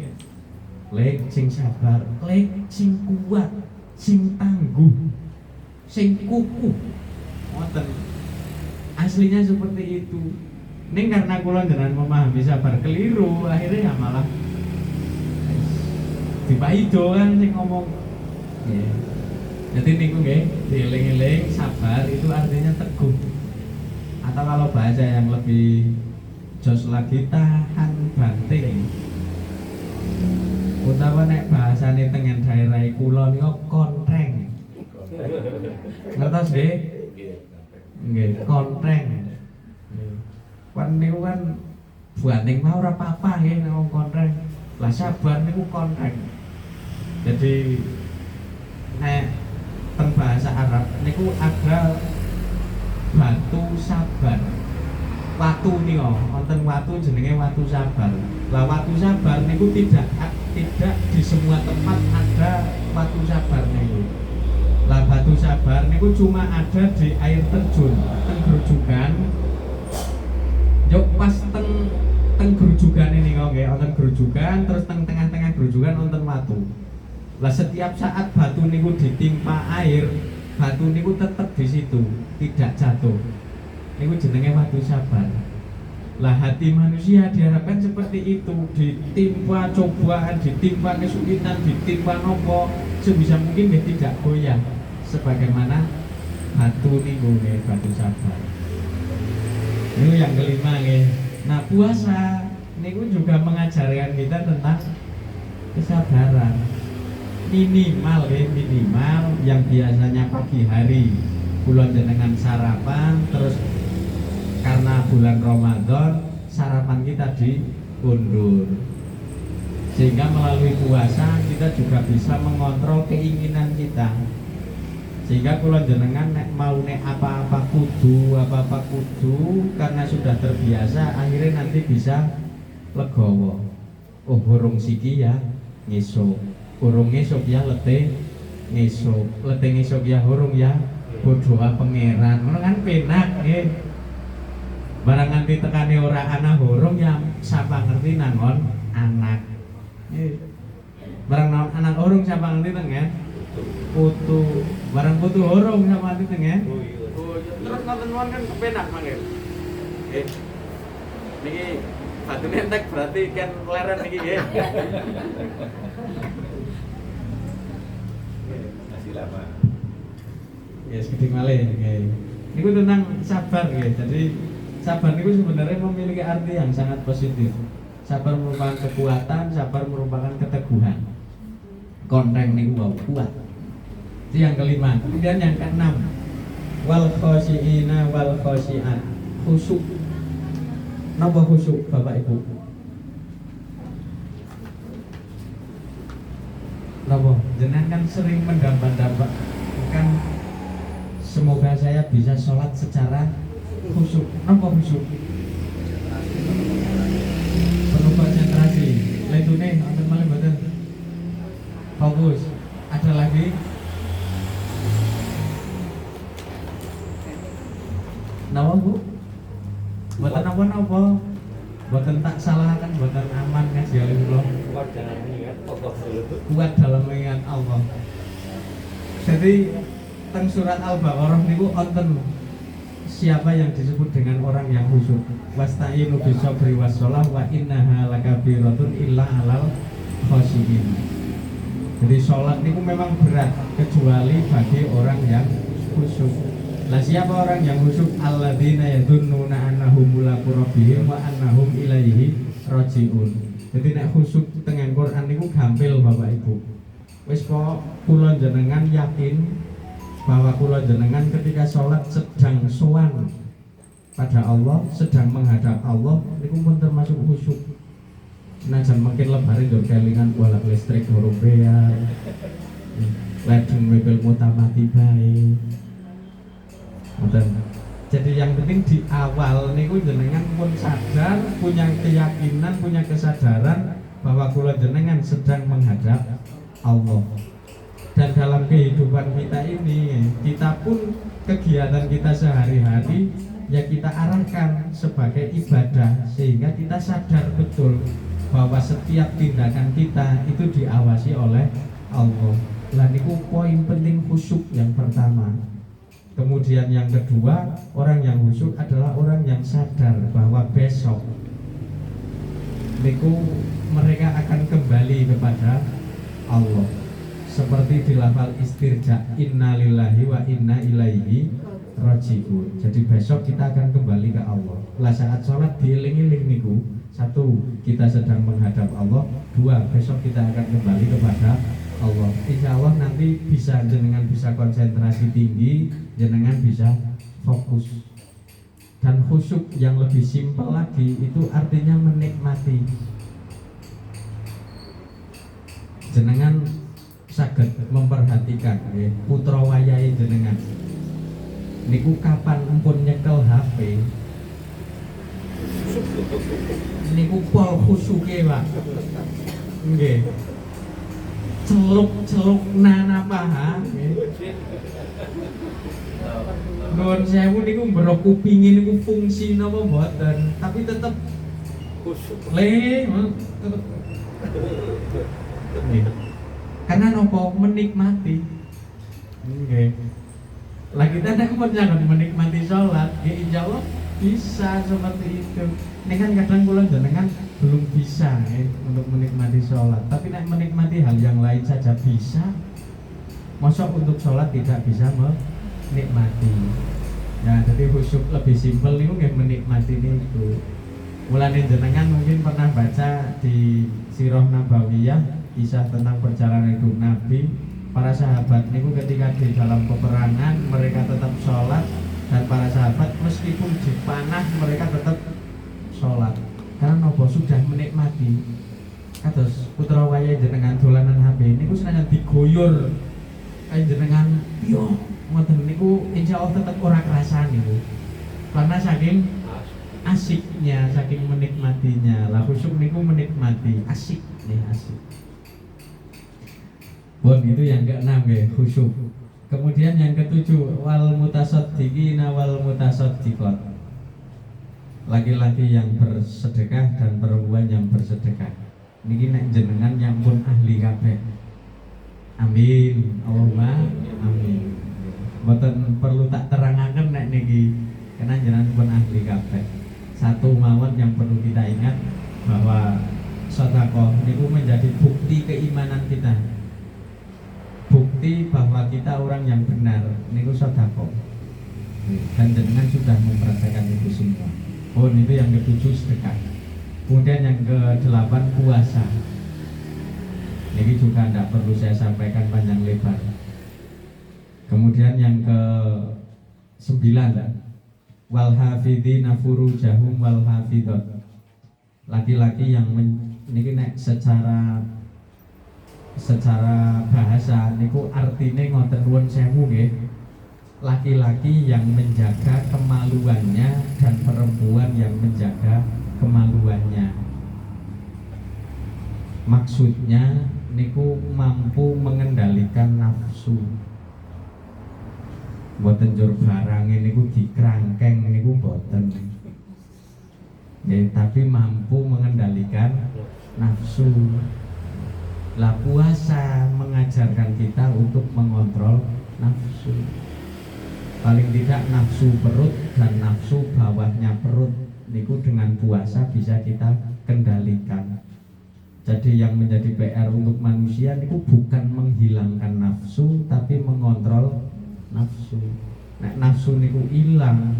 lek sing sabar, lek sing kuat, sing tangguh, sing kukuh. Ngoten. Aslinya seperti itu. Ning karena kula jenengan memahami sabar keliru, akhirnya ya malah dipaido kan sing ngomong. Nggih. Jadi niku nggih, dieling-eling sabar itu artinya teguh. Atau kalau bahasa yang lebih jos lagi tahan banting. Utawa nek bahasane tengen daerah kula niku kontreng. Ngertos nggih? Nggih, kontreng. Kan niku kan banting mah ora apa-apa nggih nek kontreng. Lah sabar niku kontreng. Jadi nek teng bahasa Arab niku ada batu sabar. Watu niku, wonten watu jenenge watu sabar. Lah watu sabar niku tidak di semua tempat ada watu sabar niku. Lah batu sabar niku cuma ada di air terjun, teng grujugan. Yuk pas teng grujugan ini kok nggih, wonten grujugan terus teng tengah-tengah grujugan wonten watu. Lah setiap saat batu niku ditimpa air, batu niku tetap di situ, tidak jatuh. Niku jenenge watu sabar. Lah hati manusia diharapkan seperti itu, ditimpa cobaan, ditimpa kesulitan, ditimpa nopo, sebisa mungkin dia tidak goyah. Sebagaimana batu niku nggih, batu sabar. Ini yang kelima nggih. Nah, puasa niku juga mengajarkan kita tentang kesabaran. Minimal yang biasanya pagi hari kula jenengan sarapan, terus karena bulan Ramadan sarapan kita diundur, sehingga melalui puasa kita juga bisa mengontrol keinginan kita, sehingga kula jenengan nek mau nek apa-apa kudu karena sudah terbiasa akhirnya nanti bisa legowo. Oh burung siki ya ngesuk, burung ngesuk ya lete ngesuk ya burung ya berdoa pangeran, ngono kan penak nggih. Barang nganti tekane ora ana burung ya sapa ngerti nangon anak. Nggih. Barang naon anak burung sapa ngerti tengen putu. Barang putu burung sapa ngerti tengen. Terus ngoten nuwun kan kepenak mangke. Nggih. Niki batune entek berarti kan leren niki nggih. Masih lama. Ya sedikit malih nggih. Niku tentang sabar nggih. Jadi sabar niku sebenarnya memiliki arti yang sangat positif. Sabar merupakan kekuatan, sabar merupakan keteguhan. Kontreng niku wau kuat. Itu yang kelima. Kemudian yang keenam, wal khosyiina wal khosyiat. Khusyuk. Napa khusyuk Bapak Ibu? Napa? Jenengan kan sering mendambakan kan semoga saya bisa sholat secara khusyuk. Napa khusyuk? Penuh konsentrasi. Letune wonten malih mboten. Fokus. Ada lagi? Napa Bu? Boten tak salahkan, boten aman ngaji kali kula. Kuat dalam mengingat Allah dulu. Kuat dalam mengingat Allah. Jadi teng surat Al-Baqarah niku wonten siapa yang disebut dengan orang yang khusyuk. Wasta'inu bis-sabri was-shalah wa innaha lakabiratun illa 'alal khashiyin. Jadi sholat niku memang berat kecuali bagi orang yang khusyuk. Lah siapa orang yang khusyuk? Alladzina yadhunnuna annahum mulaqu rabbihim wa annahum ilaihi raji'un. Jadi nek khusyuk teng Quran niku gampil Bapak Ibu. Wis kok kula jenengan yakin bahwa kula jenengan ketika sholat sedang sowan pada Allah, sedang menghadap Allah, niku pun termasuk khusyuk. Najan makin lebari dur kelingan walak listrik huruf bayar, ledeng mobil mutamati bae. Jadi yang penting di awal niku jenengan pun sadar, punya keyakinan, punya kesadaran bahwa kula jenengan sedang menghadap Allah. Dan dalam kehidupan kita ini, kita pun kegiatan kita sehari-hari ya kita arahkan sebagai ibadah, sehingga kita sadar betul bahwa setiap tindakan kita itu diawasi oleh Allah. Lah niku poin penting khusyuk yang pertama. Kemudian yang kedua, orang yang khusyuk adalah orang yang sadar bahwa besok niku mereka akan kembali kepada Allah. Seperti di lafal istirja, innalillahi wa inna ilaihi raji'un. Jadi besok kita akan kembali ke Allah. Lah saat sholat dieling-eling niku, satu, kita sedang menghadap Allah. Dua, besok kita akan kembali kepada Allah. Insya Allah nanti jenengan bisa konsentrasi tinggi, jenengan bisa fokus. Dan khusyuk yang lebih simpel lagi itu artinya menikmati. Jenengan saged memperhatikan putra wayahe jenengan niku kapan empun nyekel HP niku pol khusyuke Pak nggih celuk-celuk nana paha nuwun sewu niku mbero kupinge niku fungsi napa mboten tapi tetep khusyuk tetep nggih. Karena nopo menikmati. Nggih. Lah kita nek jangan menikmati sholat, ya insya Allah bisa seperti itu. Ini kan kadang kula jenengan belum bisa untuk menikmati sholat. Tapi nek menikmati hal yang lain saja bisa. Masa untuk sholat tidak bisa menikmati. Ya, jadi khusyuk lebih simpel nih nggih menikmati itu. Mulane jenengan mungkin pernah baca di Sirah Nabawiyah kisah tentang perjalanan hidup Nabi. Para sahabat niku ketika di dalam peperangan mereka tetap sholat, dan para sahabat meskipun dipanah mereka tetap sholat karena nopo sudah menikmati. Kados putra wayahe jenengan dolanan HP niku senajan digoyor kayak jenengan yo ngoten niku insyaallah tetap ora kerasa niku karena saking asiknya, saking menikmatinya. Lah khusyuk niku menikmati, asik nih, asik. Bon, itu yang keenam ya, khusyuk. Kemudian yang ketujuh, wal mutasaddiqina wal mutasaddiqat. Laki-laki yang bersedekah dan perempuan yang bersedekah. Niki nek jenengan yang pun ahli kabeh. Amin. Allahumma amin. Mboten perlu tak terangaken nek niki, karena jenengan pun ahli kabeh. Satu mawon yang perlu kita ingat bahwa sedekah niku menjadi bukti keimanan kita. Bukti bahwa kita orang yang benar niku sedekah. Dan jenengan sudah mempraktekkan itu semua. Oh, itu yang ketujuh sedekah. Kemudian yang ke-8 puasa. Ini juga tidak perlu saya sampaikan panjang lebar. Kemudian yang ke-9 wal hafidhina furujahum wal hafidhat. Laki-laki yang niki nek secara bahasa niku artine ngoten nuwun sewu nggih. Laki-laki yang menjaga kemaluannya dan perempuan yang menjaga kemaluannya. Maksudnya niku mampu mengendalikan nafsu. Mboten njur barang niku dikrangkeng niku mboten. tapi mampu mengendalikan nafsu. Lah puasa mengajarkan kita untuk mengontrol nafsu. Paling tidak nafsu perut dan nafsu bawahnya perut niku dengan puasa bisa kita kendalikan. Jadi yang menjadi PR untuk manusia niku bukan menghilangkan nafsu tapi mengontrol nafsu. Nek nafsu niku ilang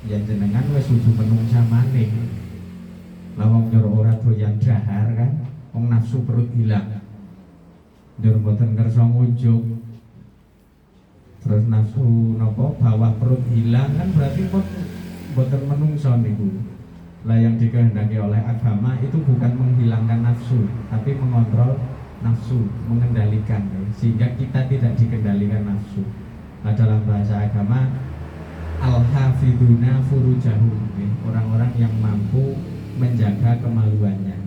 ya jenengan wis kudu menungsa maning. Lah wong njur ora doyan dahar kan, wong nafsu perut hilang. Njur mboten kersa ngunjuk. Terus nafsu napa bawah perut hilang kan berarti mboten menungso niku. Lah yang dikehendaki oleh agama itu bukan menghilangkan nafsu, tapi mengontrol nafsu, mengendalikan sehingga kita tidak dikendalikan nafsu. Nah, dalam bahasa agama al-hafiduna furujahum, orang-orang yang mampu menjaga kemaluannya.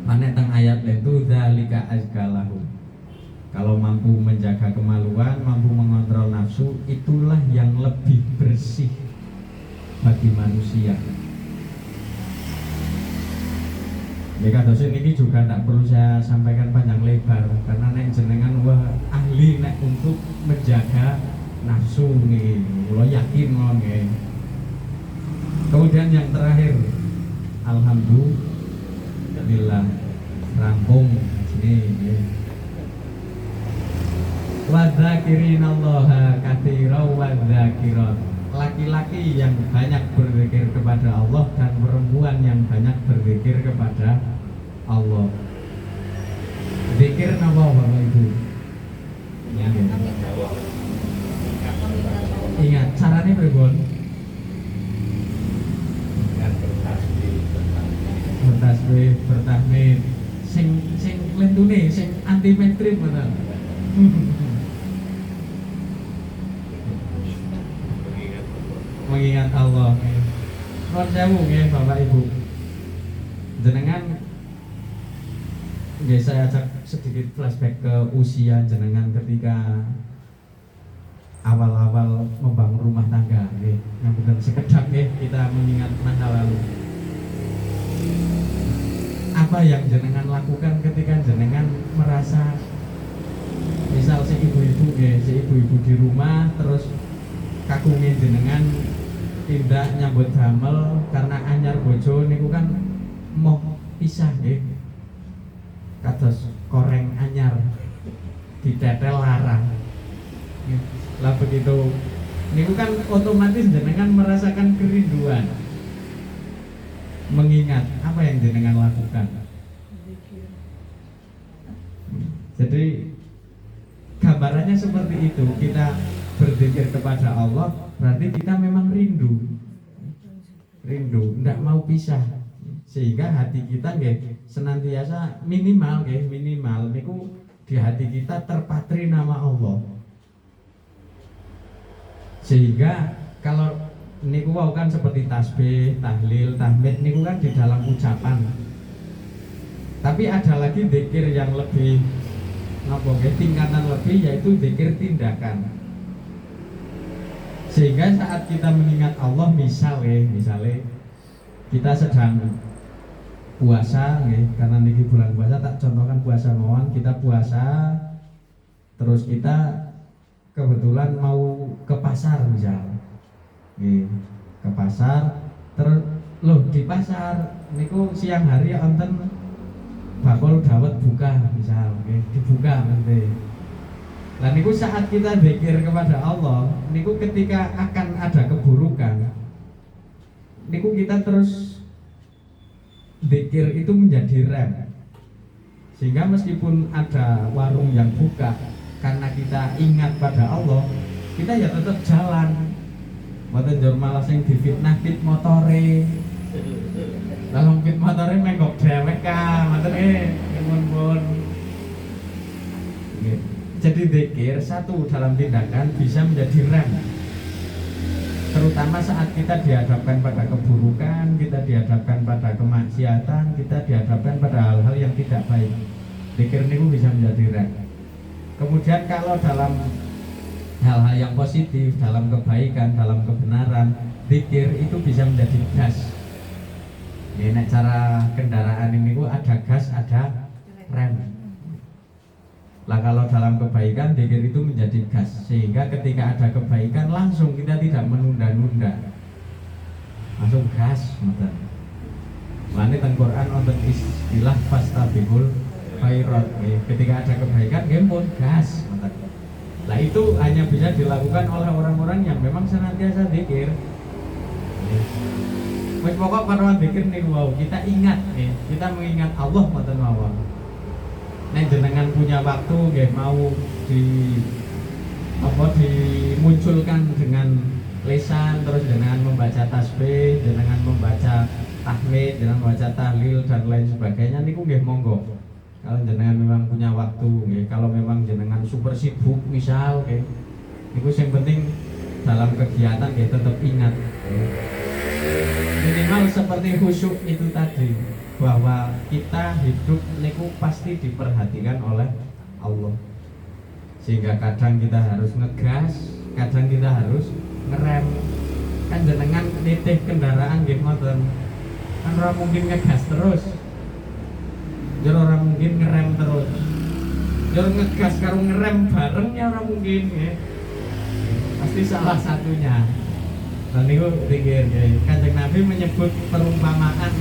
Mana teng ayat itu dzalika azkalahum. Kalau mampu menjaga kemaluan, mampu mengontrol nafsu, itulah yang lebih bersih bagi manusia. Ya kadosin ini juga tak perlu saya sampaikan panjang lebar karena nek jenengan wah ahli nek untuk menjaga nafsu nih, lo yakin lo nih. Kemudian yang terakhir, alhamdulillah rampung sini. Wadzakirinallaha katsiran wadzakirat. Laki-laki yang banyak berzikir kepada Allah dan perempuan yang banyak berzikir kepada Allah. Zikir napa Bapak Ibu? Ingat caranya pripun? Bertasbih, bertahmid. Sing lentune, sing anti mainstream ngoten. Mengingat Allah. Nuwun sewu nggih Bapak Ibu. Jenengan nggih saya ajak sedikit flashback ke usia jenengan ketika awal-awal membangun rumah tangga nggih. Ngapunten sekedap nggih kita mengingat masa lalu. Apa yang jenengan lakukan ketika jenengan merasa misal si ibu-ibu nggih, si ibu-ibu di rumah terus kakungin jenengan tindak nyambut damel karena anyar bojo niku kan mau pisah nggih. Kados koreng anyar ditetel larang. Lah begitu niku kan otomatis jenengan merasakan kerinduan. Mengingat apa yang jenengan lakukan. Jadi gambarannya seperti itu, kita berzikir kepada Allah berarti kita memang rindu, tidak mau pisah, sehingga hati kita nggih senantiasa minimal niku di hati kita terpatri nama Allah, sehingga kalau niku wau kan seperti tasbih, tahlil, tahmid niku kan di dalam ucapan, tapi ada lagi zikir yang lebih tingkatan lebih yaitu zikir tindakan. Sehingga saat kita mengingat Allah misalnya kita sedang puasa karena niki bulan puasa tak contohkan puasa mawon, kita puasa terus kita kebetulan mau ke pasar misal. Ke pasar terus di pasar niku siang hari wonten bakul dawet buka misal dibuka nanti. Lah niku saat kita zikir kepada Allah, niku ketika akan ada keburukan, niku kita terus zikir itu menjadi rem. Sehingga meskipun ada warung yang buka, karena kita ingat pada Allah, kita ya tetap jalan. Mboten njur malah sing difitnah pit motore. Lah pit motore menggok dhewek ka, mboten pun. Jadi zikir satu dalam tindakan bisa menjadi rem, terutama saat kita dihadapkan pada keburukan, kita dihadapkan pada kemaksiatan, kita dihadapkan pada hal-hal yang tidak baik. Zikir niku bisa menjadi rem. Kemudian kalau dalam hal-hal yang positif, dalam kebaikan, dalam kebenaran, zikir itu bisa menjadi gas. Ya, nek cara kendaraan ini ku ada gas, ada rem. Lah kalau dalam kebaikan zikir itu menjadi gas, sehingga ketika ada kebaikan langsung kita tidak menunda-nunda, langsung gas. Makanya teng Quran wonten istilah fastabiqul khairat. Ketika ada kebaikan nggih pun gas. Lah itu hanya bisa dilakukan oleh orang-orang yang memang senantiasa zikir. Wis pokok karuan zikir niku wau, kita ingat kita mengingat Allah mboten mawon. Nek jenengan punya waktu nggih mau dimunculkan dengan lisan, terus jenengan membaca tasbih, jenengan membaca tahmid, jenengan membaca tahlil dan lain sebagainya niku nggih monggo. Kalau jenengan memang punya waktu nggih, kalau memang jenengan super sibuk misal nggih, niku yang penting dalam kegiatan nggih tetap ingat. Minimal seperti khusyuk itu tadi, bahwa kita hidup niku pasti diperhatikan oleh Allah, sehingga kadang kita harus ngegas, kadang kita harus ngerem. Kan jenengan nitih kendaraan nggih ngoten, kan ora mungkin ngegas terus, jur ora mungkin ngerem terus, jur ngegas karo ngerem bareng ya ora mungkin ya. Pasti salah satunya. Dan niku pikir Kanjeng Nabi menyebut perumpamaan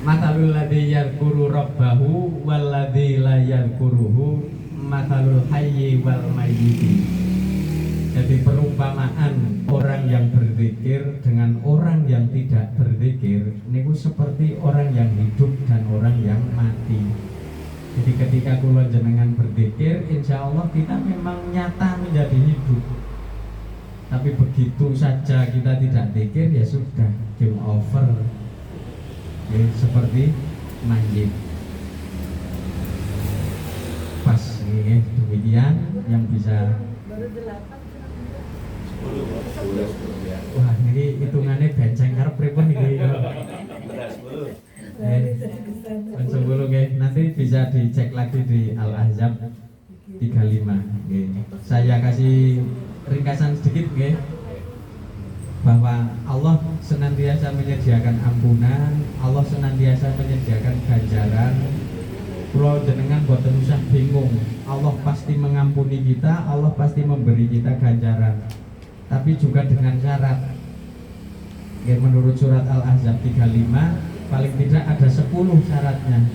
matalul ladzi yadhkuru rabbahu wal ladzi la yadhkuruhu matalul hayyi wal mayyiti. Jadi perumpamaan orang yang berzikir dengan orang yang tidak berzikir niku seperti orang yang hidup dan orang yang mati. Jadi ketika kula jenengan berzikir, insya Allah kita memang nyata menjadi hidup. Tapi begitu saja kita tidak zikir, ya sudah, game over. Ya, seperti mayit. Pas ini demikian yang bisa. Baru 8. Wah, ini hitungannya benceng karep pripun iki. Sebelum nanti bisa dicek lagi di Al-Ahzab 35. Saya kasih ringkasan sedikit bahwa Allah senantiasa menyediakan ampunan, Allah senantiasa menyediakan ganjaran. Kalau jenengan boten usah bingung, Allah pasti mengampuni kita, Allah pasti memberi kita ganjaran. Tapi juga dengan syarat. Menurut surat Al-Ahzab 35 paling tidak ada 10 syaratnya.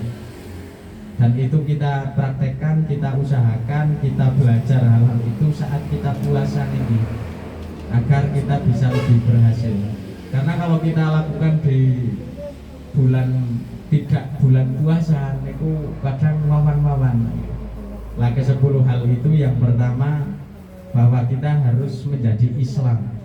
Dan itu kita praktekkan, kita usahakan, kita belajar hal-hal itu saat kita puasa ini, agar kita bisa lebih berhasil. Karena kalau kita lakukan di tidak bulan puasa, itu kadang wawan-wawan. Lah ke 10 hal itu yang pertama, bahwa kita harus menjadi Islam,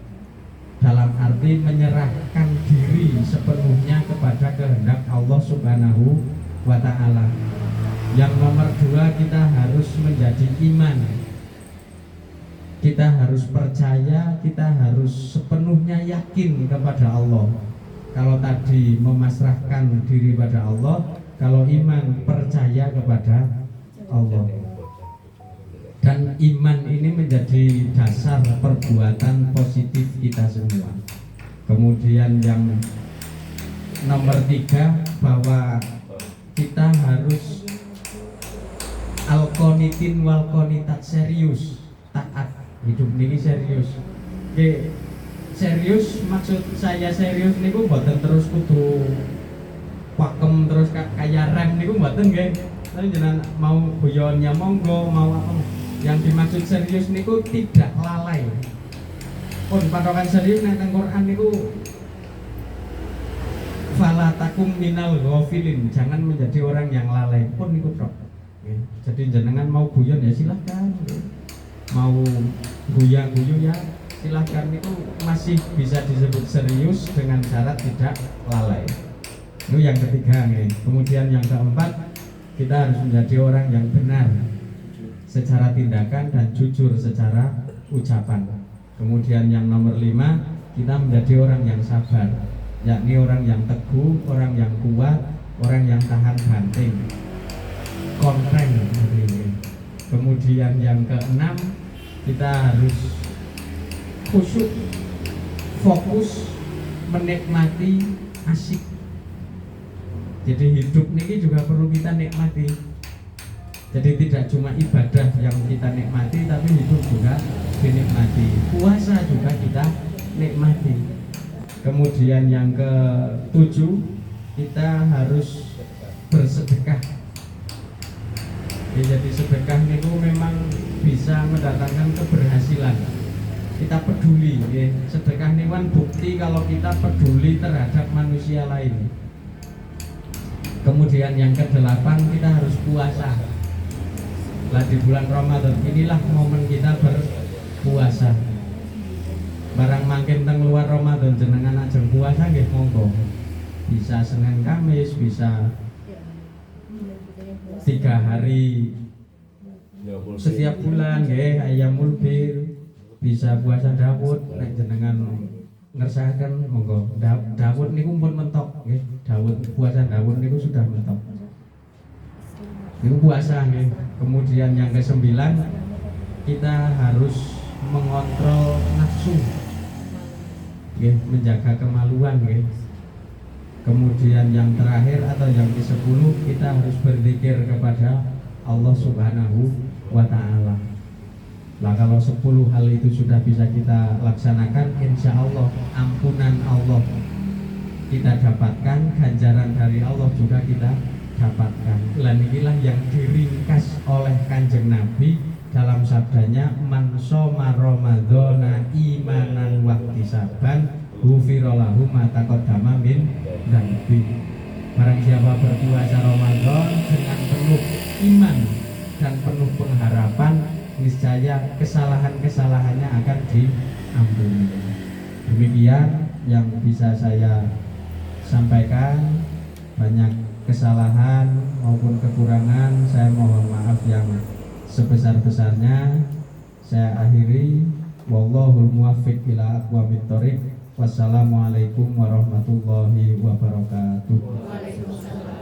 dalam arti menyerahkan diri sepenuhnya kepada kehendak Allah Subhanahu wa Ta'ala. Yang nomor 2, kita harus menjadi iman. Kita harus percaya, kita harus sepenuhnya yakin kepada Allah. Kalau tadi memasrahkan diri pada Allah, kalau iman percaya kepada Allah. Dan iman ini menjadi dasar perbuatan positif kita semua. Kemudian yang nomor 3, bahwa kita harus al-qonitin wal qonitat, serius, taat. Hidup ini serius. Oke, serius maksud saya serius niku mboten terus kudu pakem terus kayak rem niku mboten nggih. Tapi jenengan mau guyonnya monggo, mau apa. Yang dimaksud serius niku tidak lalai. Pun patokan serius nek nang Quran niku fala takum minal ghafilin, jangan menjadi orang yang lalai. Pun niku tok. Jadi jenengan mau guyon ya silahkan, mau guyu ya silahkan, itu masih bisa disebut serius dengan syarat tidak lalai. Itu yang ketiga nih. Kemudian yang keempat, kita harus menjadi orang yang benar secara tindakan dan jujur secara ucapan. Kemudian yang nomor 5, kita menjadi orang yang sabar, yakni orang yang teguh, orang yang kuat, orang yang tahan banting, kontreng. Kemudian yang ke-6, kita harus khusyuk, fokus, menikmati, asik Jadi hidup ini juga perlu kita nikmati. Jadi tidak cuma ibadah yang kita nikmati, tapi hidup juga dinikmati. Puasa juga kita nikmati. Kemudian yang ke-7, kita harus bersedekah. Ya, jadi sedekah itu memang bisa mendatangkan keberhasilan. Kita peduli, ya. Sedekah ini kan bukti kalau kita peduli terhadap manusia lain. Kemudian yang ke-8, kita harus puasa. Lah di bulan Ramadan inilah momen kita berpuasa. Barang mangkin teng luar Ramadan jenengan ajeng puasa nggih monggo. Bisa Senin Kamis, bisa 3 hari setiap bulan nggih Ayyamul Bir, bisa puasa Daud nek jenengan ngersakaken monggo. Daud niku pun mentok nggih. Puasa Daud niku sudah mentok. Niku puasa nggih. Kemudian yang ke-9, kita harus mengontrol nafsu. Nggih, menjaga kemaluan nggih. Kemudian yang terakhir atau yang ke-10, kita harus berzikir kepada Allah Subhanahu wa taala. Nah, kalau 10 hal itu sudah bisa kita laksanakan, insya Allah ampunan Allah kita dapatkan, ganjaran dari Allah juga kita dapatkan. Dan inilah yang diringkas oleh Kanjeng Nabi dalam sabdanya, man shoma ramadhana imanan wahtisaban ghufira lahu ma taqaddama min dzambi. Barang siapa berpuasa Ramadan dengan penuh iman dan penuh pengharapan, niscaya kesalahan-kesalahannya akan diampuni. Demikian yang bisa saya sampaikan. Banyak kesalahan maupun kekurangan, saya mohon maaf yang sebesar-besarnya. Saya akhiri, wallahul muwaffiq ila aqwamit thoriq. Wassalamualaikum warahmatullahi wabarakatuh. Waalaikumsalam.